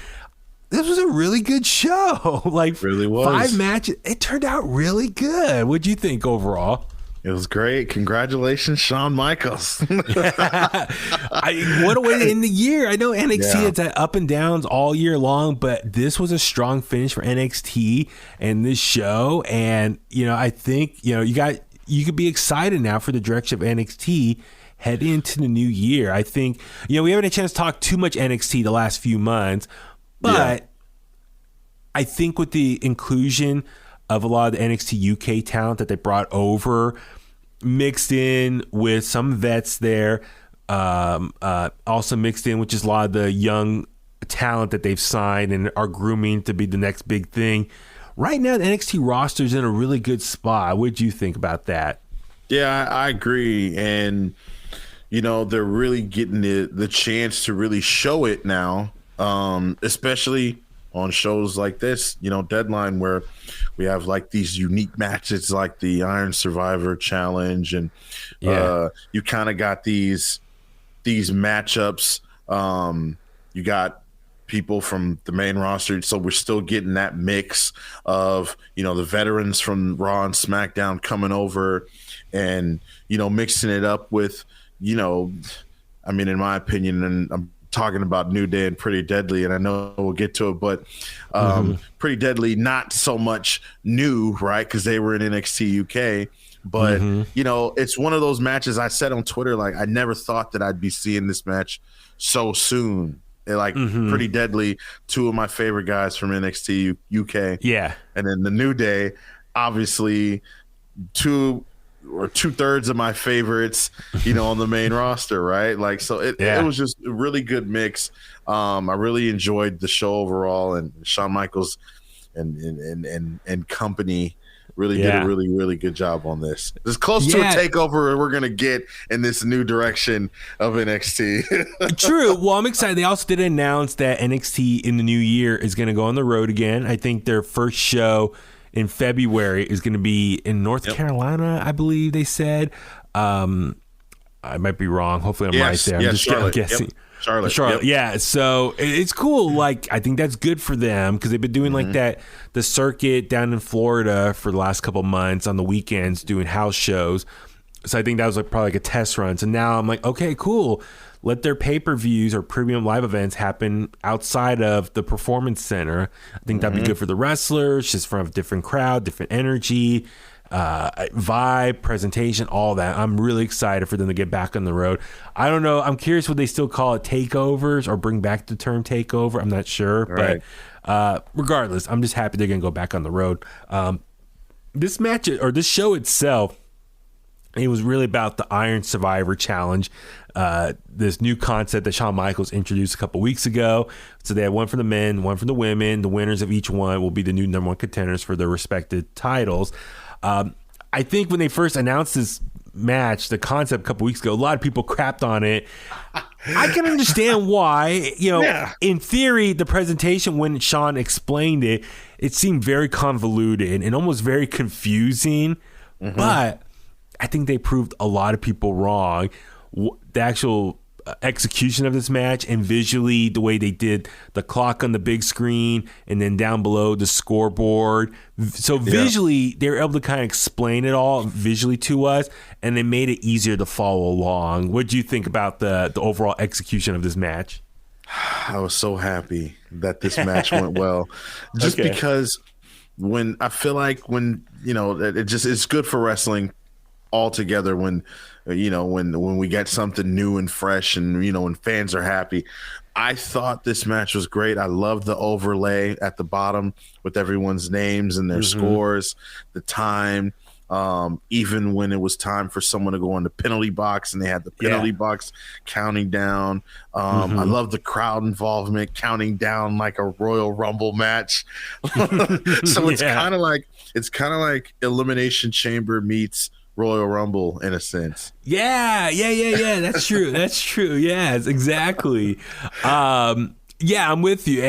this was a really good show. Really was. 5 matches. It turned out really good. What'd you think overall? It was great. Congratulations, Shawn Michaels. What a way to end the year. I know NXT it's had up and downs all year long, but this was a strong finish for NXT and this show. And, I think, you could be excited now for the direction of NXT head into the new year. I think, we haven't had a chance to talk too much NXT the last few months, but I think with the inclusion of a lot of the NXT UK talent that they brought over, mixed in with some vets there, also mixed in with just a lot of the young talent that they've signed and are grooming to be the next big thing. Right now, the NXT roster is in a really good spot. What do you think about that? Yeah, I agree. And, they're really getting the chance to really show it now. Especially on shows like this, Deadline, where we have like these unique matches like the Iron Survivor Challenge, and you kind of got these matchups. You got people from the main roster, so we're still getting that mix of the veterans from Raw and SmackDown coming over, and mixing it up with in my opinion, and I'm talking about New Day and Pretty Deadly, and I know we'll get to it, but Pretty Deadly, not so much new, right? Because they were in NXT UK, but it's one of those matches. I said on Twitter, like, I never thought that I'd be seeing this match so soon. Pretty Deadly, 2 of my favorite guys from NXT UK, and then the New Day, obviously 2/3 of my favorites, on the main roster, right? It was just a really good mix. I really enjoyed the show overall, and Shawn Michaels and company really did a really, really good job on this. It's close to a takeover we're gonna get in this new direction of NXT. True. Well, I'm excited. They also did announce that NXT in the new year is going to go on the road again. I think their first show in February is going to be in North Carolina, I believe they said. I might be wrong. Hopefully I'm right there. I'm just guessing. Yep. Charlotte. Yep. Yeah. So it's cool. I think that's good for them because they've been doing the circuit down in Florida for the last couple months on the weekends doing house shows. So I think that was probably a test run. So now I'm like, okay, cool. Let their pay-per-views or premium live events happen outside of the Performance Center. I think that'd be good for the wrestlers, just from a different crowd, different energy, vibe, presentation, all that. I'm really excited for them to get back on the road. I don't know. I'm curious, would they still call it takeovers or bring back the term takeover? I'm not sure. Right. But regardless, I'm just happy they're going to go back on the road. This match, or this show itself, it was really about the Iron Survivor Challenge, this new concept that Shawn Michaels introduced a couple weeks ago. So they had one for the men, one for the women. The winners of each one will be the new number 1 contenders for their respective titles. I think when they first announced this match, the concept a couple weeks ago, a lot of people crapped on it. I can understand why. In theory, the presentation, when Shawn explained it, it seemed very convoluted and almost very confusing. But I think they proved a lot of people wrong. The actual execution of this match, and visually the way they did the clock on the big screen and then down below the scoreboard. So visually they were able to kind of explain it all visually to us, and they made it easier to follow along. What do you think about the overall execution of this match? I was so happy that this match went well, just because when I feel like it's good for wrestling all together when when we get something new and fresh, and when fans are happy. I thought this match was great. I love the overlay at the bottom with everyone's names and their scores, the time. Even when it was time for someone to go in the penalty box and they had the penalty box counting down. I love the crowd involvement, counting down like a Royal Rumble match. So it's kind of like Elimination Chamber meets Royal Rumble in a sense. Yeah. That's true. Yes, exactly. Yeah, I'm with you.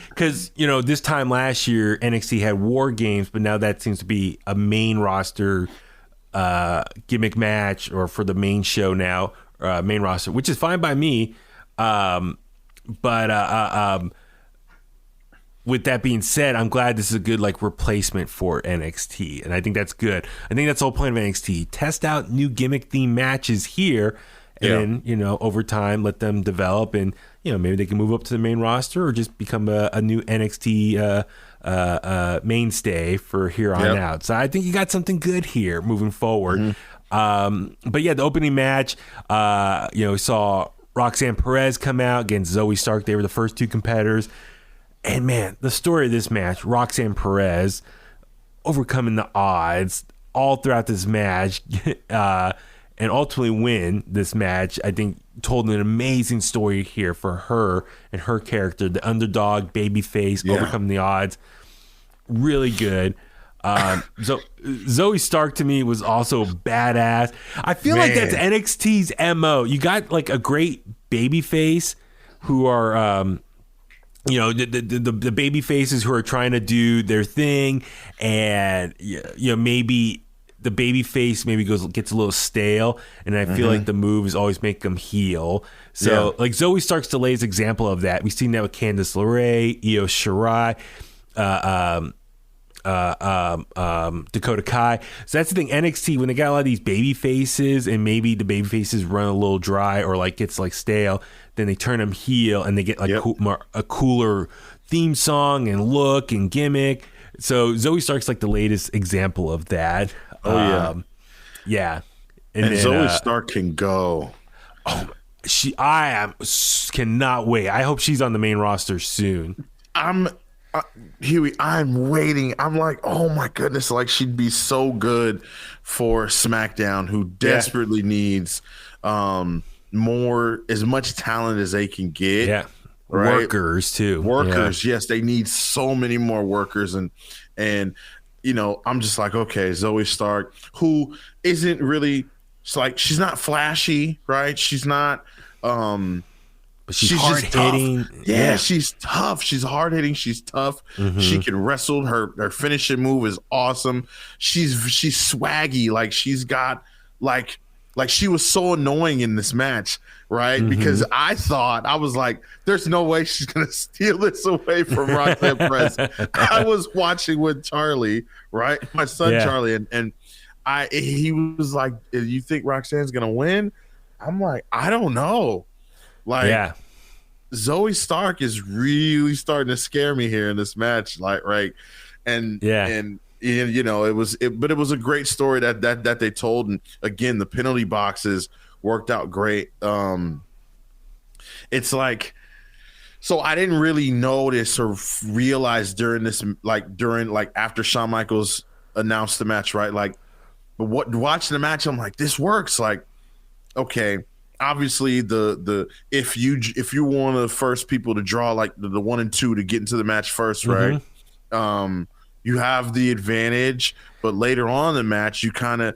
Because, this time last year, NXT had War Games, but now that seems to be a main roster gimmick match, or for the main show now, main roster, which is fine by me. But with that being said, I'm glad this is a good replacement for NXT, and I think that's good. I think that's the whole point of NXT. Test out new gimmick themed matches here, and then over time let them develop, and maybe they can move up to the main roster or just become a new NXT mainstay for here on out. So I think you got something good here moving forward. But yeah, the opening match, we saw Roxanne Perez come out against Zoe Stark. They were the first two competitors. And man, the story of this match, Roxanne Perez overcoming the odds all throughout this match, and ultimately win this match, I think told an amazing story here for her and her character, the underdog, babyface, overcoming the odds. Really good. So Zoe Stark to me was also badass. I feel like that's NXT's MO. You got a great babyface who are the baby faces who are trying to do their thing, and maybe the baby face gets a little stale, and I feel like the moves always make them heel. So Zoe Stark's the latest example of that. We've seen that with Candice LeRae, Io Shirai, Dakota Kai. So that's the thing. NXT, when they got a lot of these baby faces, and maybe the baby faces run a little dry or gets stale, then they turn them heel and they get a cooler theme song and look and gimmick. So Zoe Stark's the latest example of that. And then, Zoe Stark can go. I cannot wait. I hope she's on the main roster soon. Huey, I'm waiting. I'm like, oh my goodness, she'd be so good for SmackDown, who desperately needs as much talent as they can get. Yeah. Right? Workers too. Yes, they need so many more workers, and I'm just like, okay, Zoe Stark, who isn't really she's not flashy, right? She's not but she's hard hitting. Yeah, she's tough. She's hard hitting. She's tough. She can wrestle. Her finishing move is awesome. She's swaggy. She's got she was so annoying in this match, right? Because I was like, there's no way she's gonna steal this away from Roxanne Perez. I was watching with Charlie, right? My son Charlie, and he was like, you think Roxanne's gonna win? I'm like, I don't know. Zoe Stark is really starting to scare me here in this match, right? And it was a great story that they told, and again, the penalty boxes worked out great. It's so I didn't really notice or realize during this, after Shawn Michaels announced the match, right? But watching the match, I'm like, this works. Okay. Obviously, if you one of the first people to draw the 1 and 2 to get into the match first, right? You have the advantage, but later on in the match, you kind of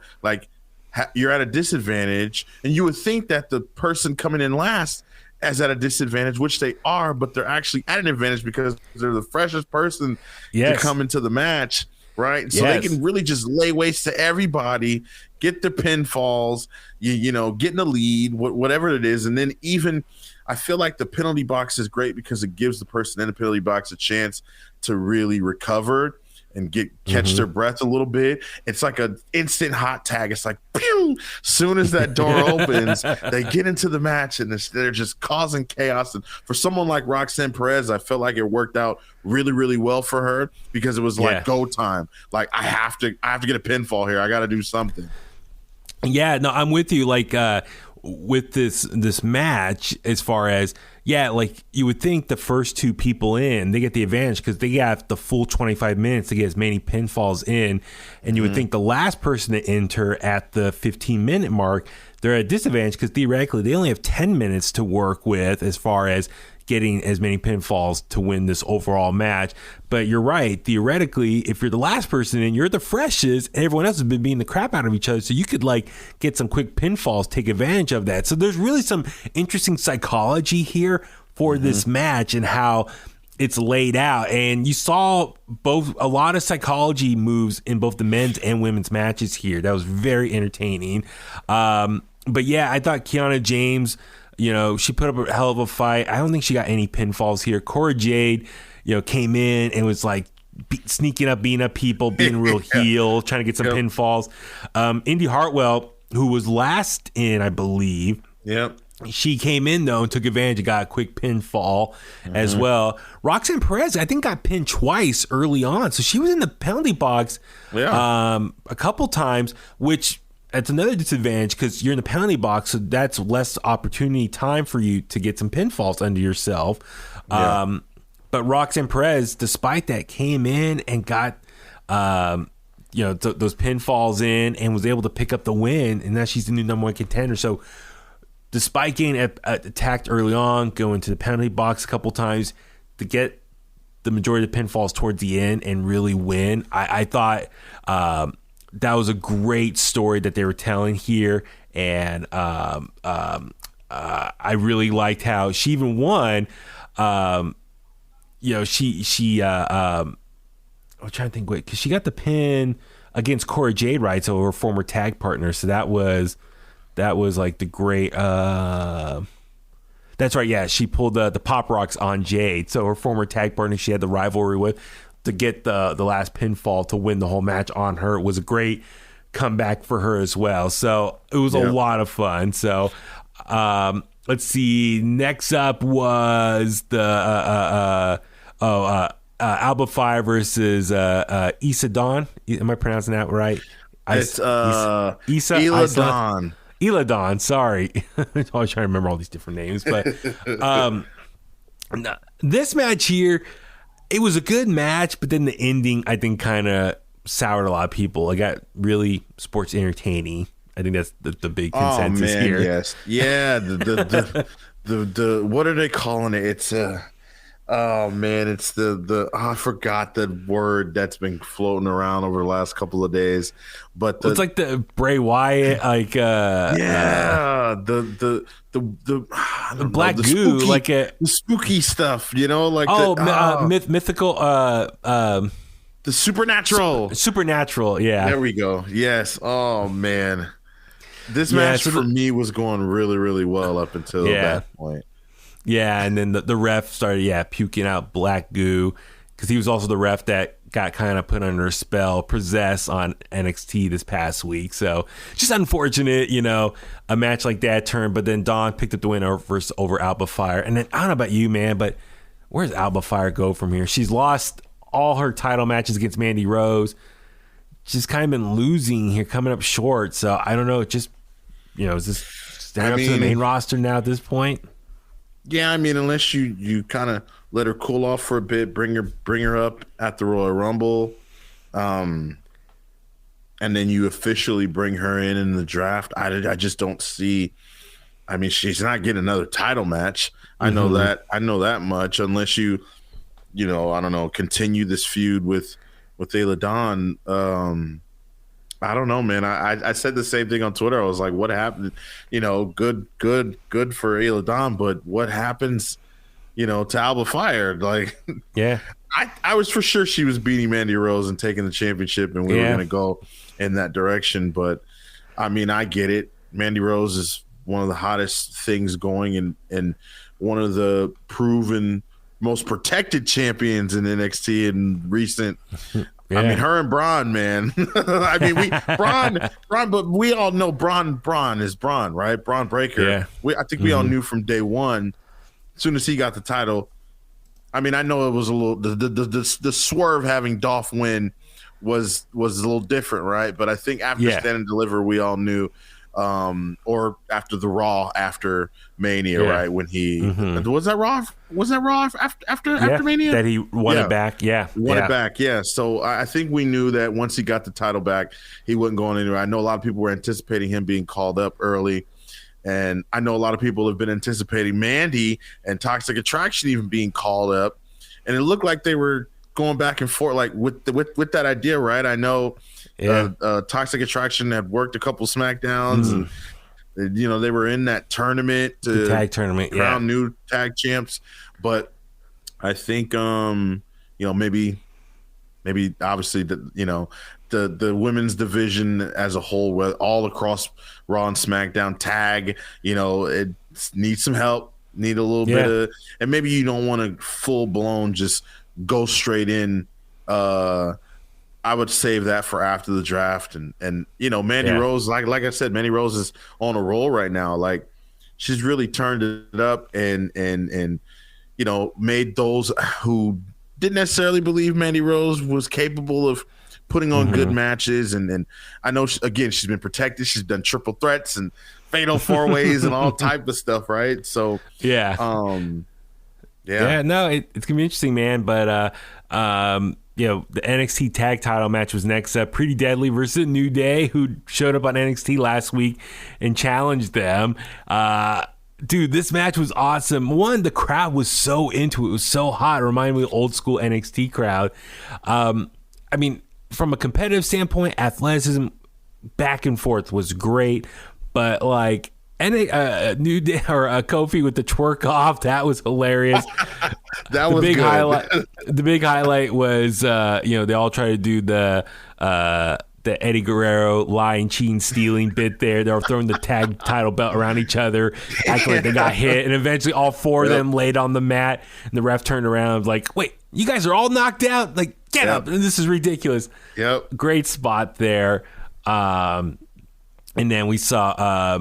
you're at a disadvantage, and you would think that the person coming in last is at a disadvantage, which they are, but they're actually at an advantage because they're the freshest person to come into the match, right? So they can really just lay waste to everybody, get the pinfalls, get in the lead, whatever it is. And then even I feel like the penalty box is great because it gives the person in the penalty box a chance to really recover and catch their breath a little bit. It's like an instant hot tag. It's like, pew! Soon as that door opens, they get into the match and they're just causing chaos. And for someone like Roxanne Perez, I felt like it worked out really, really well for her because it was go time. I have to get a pinfall here. I got to do something. Yeah, no, I'm with you. Like with this match, as far as like you would think the first two people in, they get the advantage because they got the full 25 minutes to get as many pinfalls in, and you would think the last person to enter at the 15-minute mark, they're at a disadvantage because theoretically they only have 10 minutes to work with as far as getting as many pinfalls to win this overall match. But you're right. Theoretically, if you're the last person in, you're the freshest, and everyone else has been beating the crap out of each other. So you could like get some quick pinfalls, take advantage of that. So there's really some interesting psychology here for this match and how it's laid out. And you saw a lot of psychology moves in both the men's and women's matches here. That was very entertaining. But yeah, I thought Kiana James, she put up a hell of a fight. I don't think she got any pinfalls here. Cora Jade, came in and was like sneaking up, beating up people, being a real heel, trying to get some pinfalls. Indy Hartwell, who was last in, I believe. Yep. She came in, though, and took advantage and got a quick pinfall as well. Roxanne Perez, I think, got pinned twice early on. So she was in the penalty box a couple times, which that's another disadvantage because you're in the penalty box. So that's less opportunity time for you to get some pinfalls under yourself. Yeah. But Roxanne Perez, despite that, came in and got those pinfalls in and was able to pick up the win. And now she's the new number one contender. So despite getting attacked early on, going to the penalty box a couple times to get the majority of the pinfalls towards the end and really win, I thought that was a great story that they were telling here. And I really liked how she even won. I'm trying to think, because she got the pin against Cora Jade, right? So her former tag partner. So that was like the great. That's right. Yeah, she pulled the pop rocks on Jade. So her former tag partner, she had the rivalry with, to get the last pinfall to win the whole match on her. It was a great comeback for her as well. So it was a lot of fun. So let's see. Next up was the Alba Fire versus Issa Dawn. Am I pronouncing that right? It's Issa Dawn, sorry. I was trying to remember all these different names. But this match here, it was a good match, but then the ending, I think, kind of soured a lot of people. It got really sports entertaining. I think that's the big consensus here. Yes. Yeah. The what are they calling it? It's it's I forgot the word that's been floating around over the last couple of days, but it's like the Bray Wyatt, like the black the goo, spooky, like the spooky stuff, like mythical, the supernatural, yeah. There we go. Yes. Oh man, this match for me was going really, really well up until that point. Yeah, and then the ref started, puking out black goo because he was also the ref that got kind of put under a spell, possessed on NXT this past week. So just unfortunate, a match like that turned. But then Dawn picked up the win over Alba Fire. And then I don't know about you, man, but where does Alba Fire go from here? She's lost all her title matches against Mandy Rose. She's kind of been losing here, coming up short. So I don't know. It just, is this stand up to the main roster now at this point? Yeah, I mean, unless you kind of let her cool off for a bit, bring her up at the Royal Rumble, and then you officially bring her in the draft. I just don't see. I mean, she's not getting another title match. I know that. I know that much. Unless you I don't know, continue this feud with Ayla Dawn. I don't know, man. I said the same thing on Twitter. I was like, what happened? Good for Ayla Dawn, but what happens, to Alba Fire? Like, yeah, I was for sure she was beating Mandy Rose and taking the championship, and we were going to go in that direction. But I mean, I get it. Mandy Rose is one of the hottest things going, and one of the proven most protected champions in NXT in recent. Yeah. I mean, her and Braun, man. I mean, Braun, but we all know Braun is Braun, right? Braun Breaker. Yeah. I think we all knew from day one, as soon as he got the title, I mean, I know it was a little the Swerve having Dolph win was a little different, right? But I think after Stand and Deliver, we all knew, or after the Raw after Mania, right? When he was that Raw after Mania that he won it back, won it back, So I think we knew that once he got the title back, he wasn't going anywhere. I know a lot of people were anticipating him being called up early. And I know a lot of people have been anticipating Mandy and Toxic Attraction even being called up, and it looked like they were going back and forth, like with that idea, right? I know Toxic Attraction had worked a couple SmackDowns, and they were in that tournament, the tag tournament, crown new tag champs. But I think maybe obviously the women's division as a whole, all across Raw and SmackDown tag, it needs some help, need a little bit of, and maybe you don't want to full blown just go straight in. I would save that for after the draft, and Mandy Rose, like I said, Mandy Rose is on a roll right now. Like, she's really turned it up and made those who didn't necessarily believe Mandy Rose was capable of putting on good matches, and I know she's been protected. She's done triple threats and fatal 4-ways and all type of stuff, right? So it's gonna be interesting, man. But the NXT tag title match was next up. Pretty Deadly versus New Day, who showed up on NXT last week and challenged them. Dude, this match was awesome. One, the crowd was so into it. It was so hot. It reminded me of old school NXT crowd. I mean, from a competitive standpoint, athleticism back and forth was great, but like New Day or Kofi with the twerk off, that was hilarious. That was big good. Highlight. The big highlight was they all try to do the Eddie Guerrero lying, cheating, stealing bit there. They were throwing the tag title belt around each other, acting like they got hit, and eventually all four of them laid on the mat, and the ref turned around like, wait, you guys are all knocked out? Like, get up. This is ridiculous. Yep. Great spot there. And then we saw,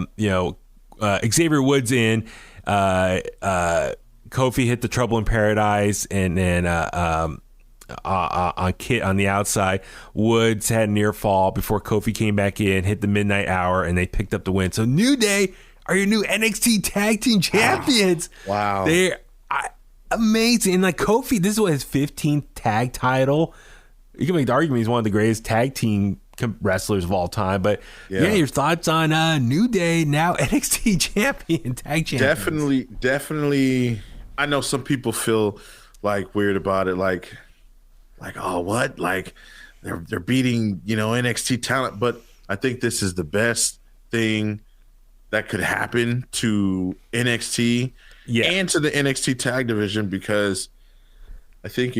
Xavier Woods in. Kofi hit the Trouble in Paradise, and then on Kit on the outside. Woods had a near fall before Kofi came back in, hit the midnight hour, and they picked up the win. So New Day are your new NXT Tag Team Champions. Wow. They're amazing. And like Kofi, this is what his 15th tag title. You can make the argument he's one of the greatest tag team wrestlers of all time. But your thoughts on New Day, now NXT champion, tag champion? Definitely. I know some people feel like weird about it, like oh, what? Like they're beating NXT talent, but I think this is the best thing that could happen to NXT and to the NXT tag division, because I think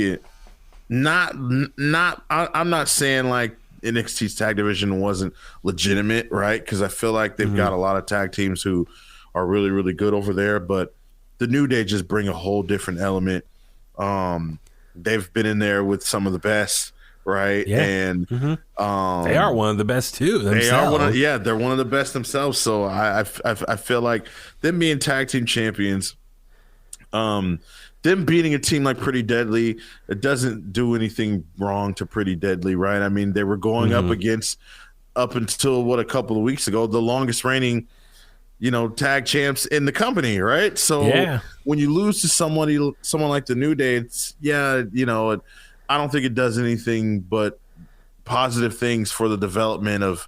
I'm not saying like NXT's tag division wasn't legitimate, right? Because I feel like they've got a lot of tag teams who are really, really good over there, but the New Day just bring a whole different element. They've been in there with some of the best, right? Yeah. And they are one of the best too themselves. They're one of the best themselves. So I feel like them being tag team champions, them beating a team like Pretty Deadly, it doesn't do anything wrong to Pretty Deadly, right? I mean, they were going up against, up until a couple of weeks ago, the longest reigning tag champs in the company, right? So when you lose to someone like the New Day, it's I don't think it does anything but positive things for the development of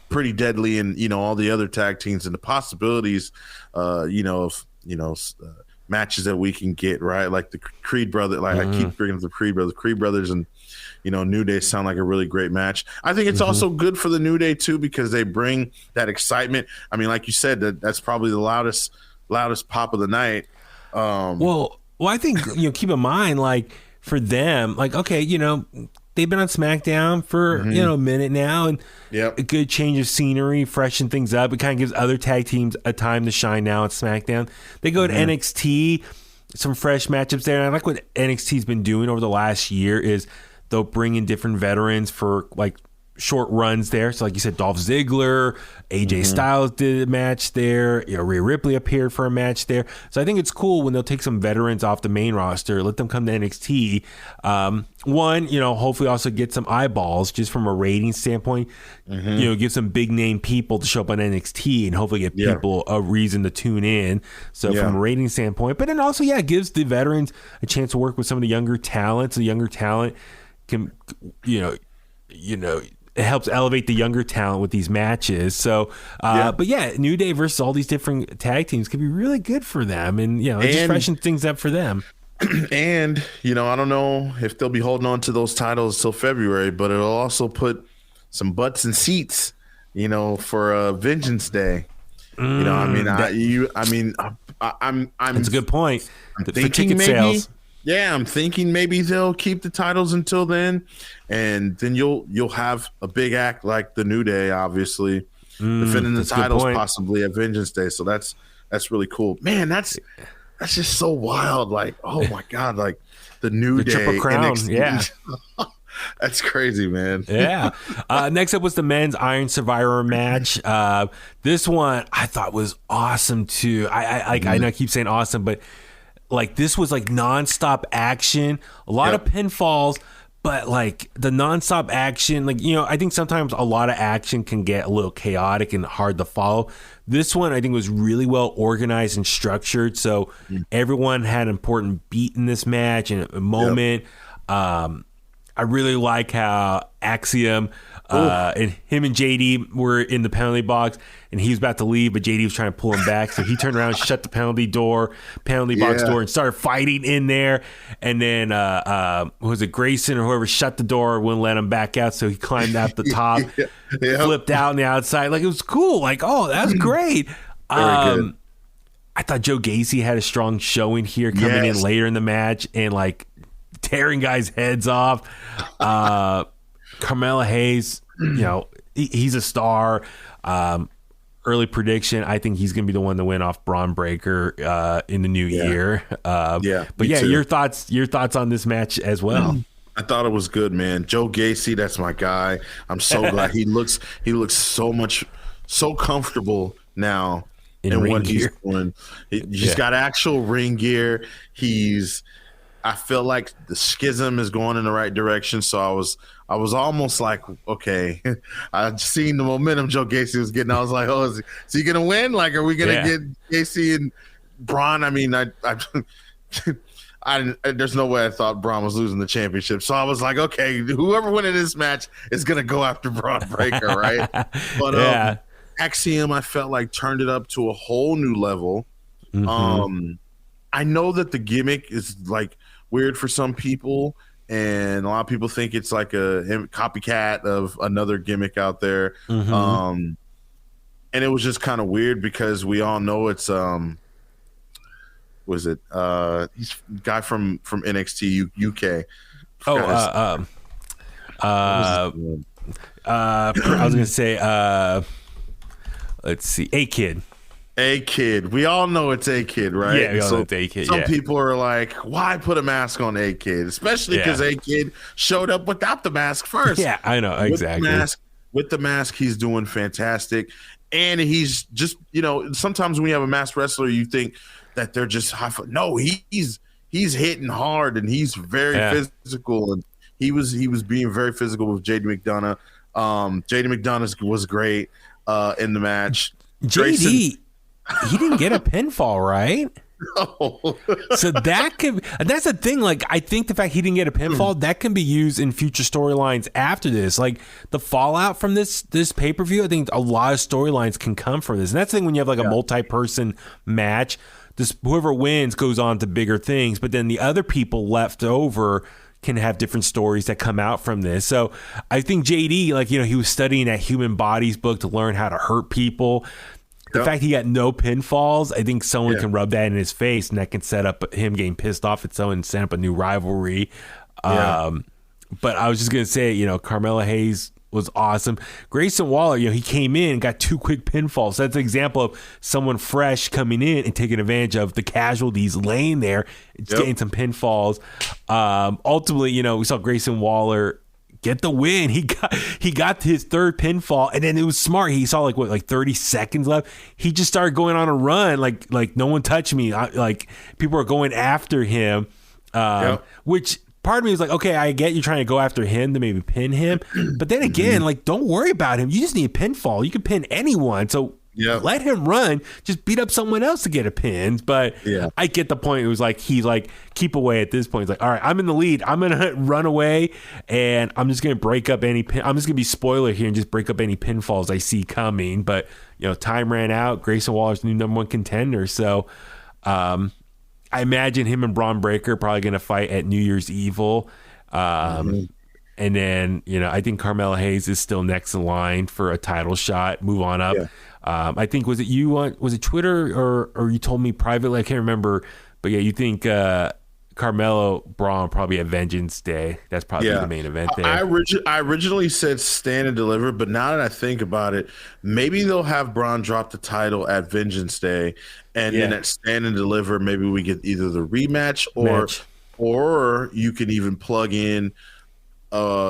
Pretty Deadly and all the other tag teams and the possibilities of matches that we can get, right? Like the Creed brother, like I keep bringing up the Creed brothers and New Day sound like a really great match. I think it's also good for the New Day too, because they bring that excitement. I mean, like you said, that's probably the loudest pop of the night. Well, I think keep in mind, like for them, like okay, they've been on SmackDown for a minute now, and a good change of scenery, freshen things up. It kind of gives other tag teams a time to shine now at SmackDown. They go to NXT, some fresh matchups there, and I like what NXT's been doing over the last year is they'll bring in different veterans for like short runs there. So like you said, Dolph Ziggler, AJ Styles did a match there. Rhea Ripley appeared for a match there. So I think it's cool when they'll take some veterans off the main roster, let them come to NXT. One, hopefully also get some eyeballs just from a rating standpoint. Give some big name people to show up on NXT and hopefully get people a reason to tune in. So from a rating standpoint, but then also, it gives the veterans a chance to work with some of the younger talent. So the younger talent can, it helps elevate the younger talent with these matches. So, but New Day versus all these different tag teams could be really good for them, and just freshen things up for them. And I don't know if they'll be holding on to those titles till February, but it'll also put some butts in seats, for Vengeance Day. I'm. That's a good point. I'm for thinking ticket sales. Yeah, I'm thinking maybe they'll keep the titles until then, and then you'll have a big act like the New Day, obviously, defending the titles possibly at Vengeance Day. So that's really cool, man. That's just so wild. Like, oh my god, like the New Day, Triple Crown, NXT. yeah. That's crazy, man. Yeah. Next up was the men's Iron Survivor match. This one I thought was awesome too. I know I keep saying awesome, but like this was like nonstop action, a lot of pinfalls, but like the nonstop action, like, I think sometimes a lot of action can get a little chaotic and hard to follow. This one I think was really well organized and structured. So everyone had an important beat in this match and a moment. I really like how Axiom and him and JD were in the penalty box, and he was about to leave, but JD was trying to pull him back. So he turned around, shut the penalty box door, and started fighting in there. And then was it Grayson or whoever shut the door, wouldn't let him back out, so he climbed out the top, flipped out on the outside. Like, it was cool. Like, oh, that was great. Very good. I thought Joe Gacy had a strong showing here, coming in later in the match and like tearing guys' heads off. Carmella Hayes, he's a star. Early prediction, I think he's going to be the one to win off Braun Breaker in the new year. But your thoughts on this match as well. I thought it was good, man. Joe Gacy, that's my guy. I'm so glad he looks so comfortable now in what he's doing. He's got actual ring gear. I feel like the schism is going in the right direction. So I was almost like, okay, I've seen the momentum Joe Gacy was getting. I was like, oh, is he going to win? Like, are we going to get Gacy and Braun? I mean, there's no way I thought Braun was losing the championship. So I was like, okay, whoever wins this match is going to go after Braun Breaker, right? But Axiom, I felt like turned it up to a whole new level. I know that the gimmick is like weird for some people, and a lot of people think it's like a copycat of another gimmick out there. And it was just kind of weird because we all know it's he's a guy from NXT UK. I was gonna say let's see, A-Kid. We all know it's A-Kid, right? Yeah, we all know it's A-Kid. Some people are like, why put a mask on A-Kid? Especially because A-Kid showed up without the mask first. Yeah, I know, exactly. With the mask, he's doing fantastic. And he's just, sometimes when you have a masked wrestler, you think that they're just high. No, he's hitting hard, and he's very physical. And he was being very physical with JD McDonough. JD McDonough was great in the match. JD, he didn't get a pinfall, right? No. So that's the thing. Like, I think the fact he didn't get a pinfall, that can be used in future storylines after this. Like, the fallout from this pay-per-view, I think a lot of storylines can come from this. And that's the thing when you have like a multi-person match. Whoever wins goes on to bigger things, but then the other people left over can have different stories that come out from this. So I think JD, like, he was studying that Human Bodies book to learn how to hurt people. The fact he got no pinfalls, I think someone can rub that in his face, and that can set up him getting pissed off at someone and set up a new rivalry. But I was just going to say, Carmella Hayes was awesome. Grayson Waller, he came in and got 2 quick pinfalls. So that's an example of someone fresh coming in and taking advantage of the casualties laying there, getting some pinfalls. Ultimately, we saw Grayson Waller get the win. He got his third pinfall, and then it was smart. He saw like 30 seconds left. He just started going on a run, like no one touched me. Like people are going after him, which part of me is like, okay, I get you trying to go after him to maybe pin him, but then again, like don't worry about him. You just need a pinfall. You can pin anyone, so. Yeah, let him run. Just beat up someone else to get a pin. But I get the point. It was like he's like keep away at this point. He's like, all right, I'm in the lead. I'm gonna run away, and I'm just gonna break up any pin. I'm just gonna be spoiler here and just break up any pinfalls I see coming. But time ran out. Grayson Waller's new number one contender. So I imagine him and Braun Breaker probably gonna fight at New Year's Evil. And then I think Carmelo Hayes is still next in line for a title shot. Move on up. Yeah. I think was it Twitter or you told me privately? I can't remember, but you think Carmelo Braun probably at Vengeance Day. That's probably the main event there. I originally said Stand and Deliver, but now that I think about it, maybe they'll have Braun drop the title at Vengeance Day, and then at Stand and Deliver, maybe we get either the rematch or you can even plug in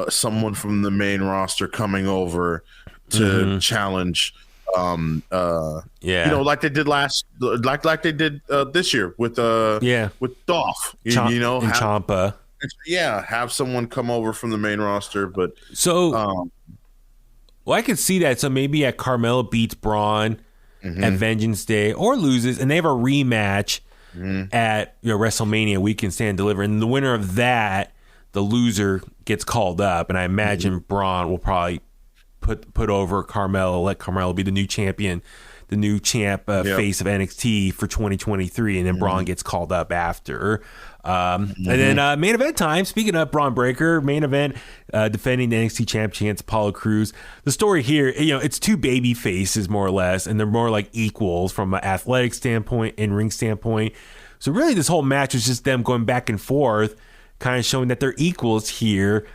someone from the main roster coming over to challenge. Like they did like they did this year with Dolph. Ciampa. Have someone come over from the main roster, but I could see that. So maybe at Carmelo beats Braun at Vengeance Day or loses, and they have a rematch at WrestleMania Weekend Stand and Deliver, and the winner of that, the loser, gets called up, and I imagine Braun will probably put over Carmelo, let Carmelo be the new champion, the new champ face of NXT for 2023, and then Braun gets called up after. And then main event time. Speaking of Braun Breaker, main event defending the NXT champ against Apollo Crews. The story here, it's two baby faces more or less, and they're more like equals from an athletic standpoint, in-ring standpoint. So really this whole match was just them going back and forth, kind of showing that they're equals here.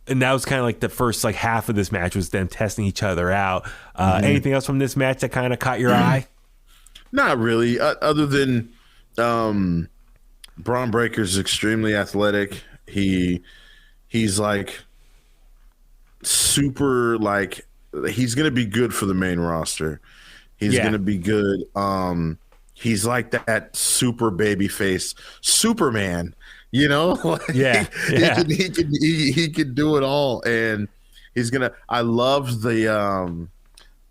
And that was kind of like the first half of this match was them testing each other out. Anything else from this match that kind of caught your eye? Not really, other than Braun Breaker's extremely athletic. He's like super he's gonna be good for the main roster. He's gonna be good. He's like that super baby face Superman. He can do it all, and he's gonna. I love the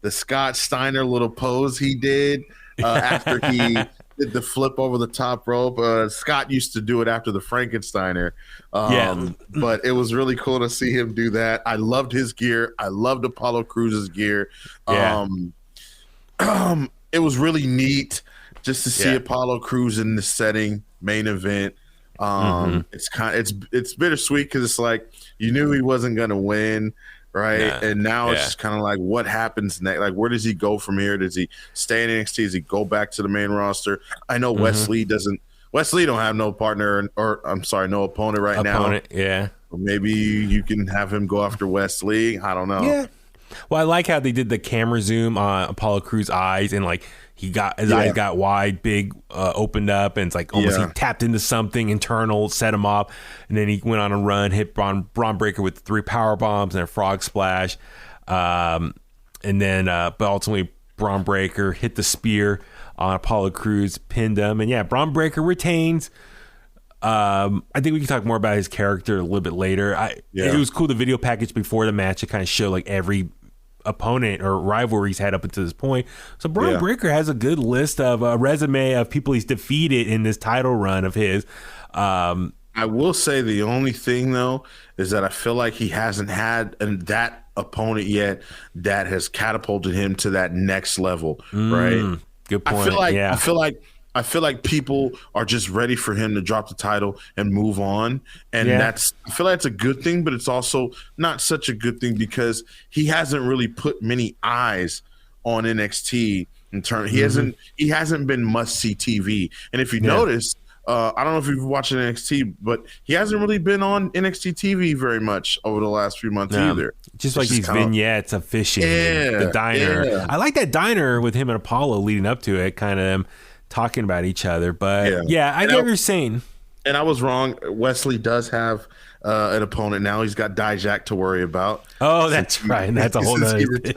Scott Steiner little pose he did after he did the flip over the top rope. Scott used to do it after the Frankensteiner, but it was really cool to see him do that. I loved his gear. I loved Apollo Crews' gear. It was really neat just to see Apollo Crews in this setting, main event. It's bittersweet because it's like you knew he wasn't gonna win, right? And now it's just kind of like what happens next? Like where does he go from here? Does he stay in NXT? Does he go back to the main roster? I know Wesley don't have no partner no opponent now. Yeah. Or maybe you can have him go after Wesley. I don't know. Yeah. Well, I like how they did the camera zoom on Apollo Crews' eyes, and his eyes got wide, big, opened up, and it's like almost he tapped into something internal, set him off, and then he went on a run, hit Braun Breaker with 3 power bombs and a frog splash, and then but ultimately Braun Breaker hit the spear on Apollo Crews, pinned him, and Braun Breaker retains. I think we can talk more about his character a little bit later. It was cool, the video package before the match to kind of show every opponent or rivalry he's had up until this point. So Braun Breaker has a good list of a resume of people he's defeated in this title run of his. I will say the only thing though is that I feel like he hasn't had that opponent yet that has catapulted him to that next level, right? Good point. I feel like people are just ready for him to drop the title and move on. And I feel like it's a good thing, but it's also not such a good thing because he hasn't really put many eyes on NXT in turn. He hasn't been must-see TV. And if you notice, I don't know if you've watched NXT, but he hasn't really been on NXT TV very much over the last few months either. Just like these vignettes of fishing, the diner. Yeah. I like that diner with him and Apollo leading up to it, kind of them talking about each other. But I get what you're saying. And I was wrong. Wesley does have an opponent now. He's got Dijak to worry about. Oh, that's right. And that's a whole nother thing.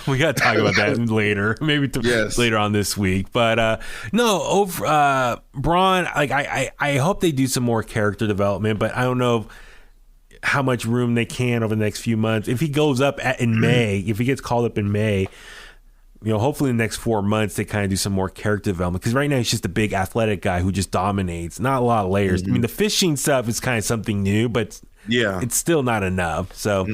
We got to talk about that later, maybe later on this week. But Braun, like I hope they do some more character development, but I don't know how much room they can over the next few months. If he goes up in May, if he gets called up in May, hopefully in the next 4 months they kind of do some more character development, because right now he's just a big athletic guy who just dominates. Not a lot of layers. I mean, the fishing stuff is kind of something new, but it's still not enough. So.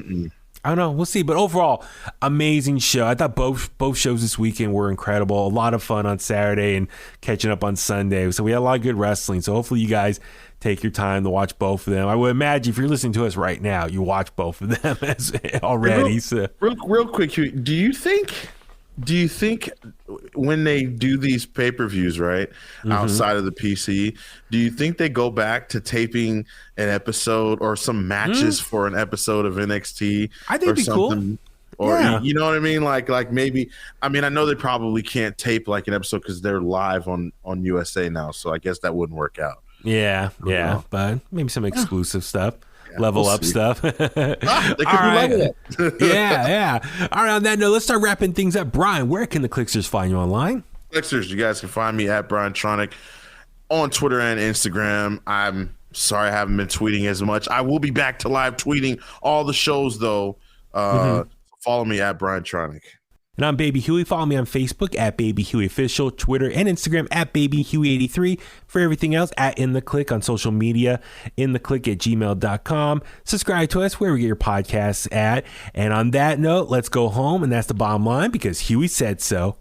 I don't know. We'll see. But overall, amazing show. I thought both shows this weekend were incredible. A lot of fun on Saturday and catching up on Sunday. So we had a lot of good wrestling. So hopefully you guys take your time to watch both of them. I would imagine if you're listening to us right now, you watch both of them already. Real quick, do you think when they do these pay-per-views, right, outside of the PC, do you think they go back to taping an episode or some matches for an episode of NXT? I think it'd be cool. Or you know what I mean? Like maybe, I mean, I know they probably can't tape like an episode because they're live on USA now, so I guess that wouldn't work out. Yeah, but maybe some exclusive stuff. Level up stuff. They could do level up. Yeah. All right, on that note, let's start wrapping things up. Brian, where can the Kliqsters find you online? Kliqsters, you guys can find me at BrianTronic on Twitter and Instagram. I'm sorry I haven't been tweeting as much. I will be back to live tweeting all the shows, though. Follow me at BrianTronic. And I'm Baby Huey. Follow me on Facebook at Baby Huey Official, Twitter and Instagram at Baby Huey83. For everything else, at In The Kliq on social media, inthetliq@gmail.com. Subscribe to us wherever you get your podcasts at. And on that note, let's go home. And that's the bottom line, because Huey said so.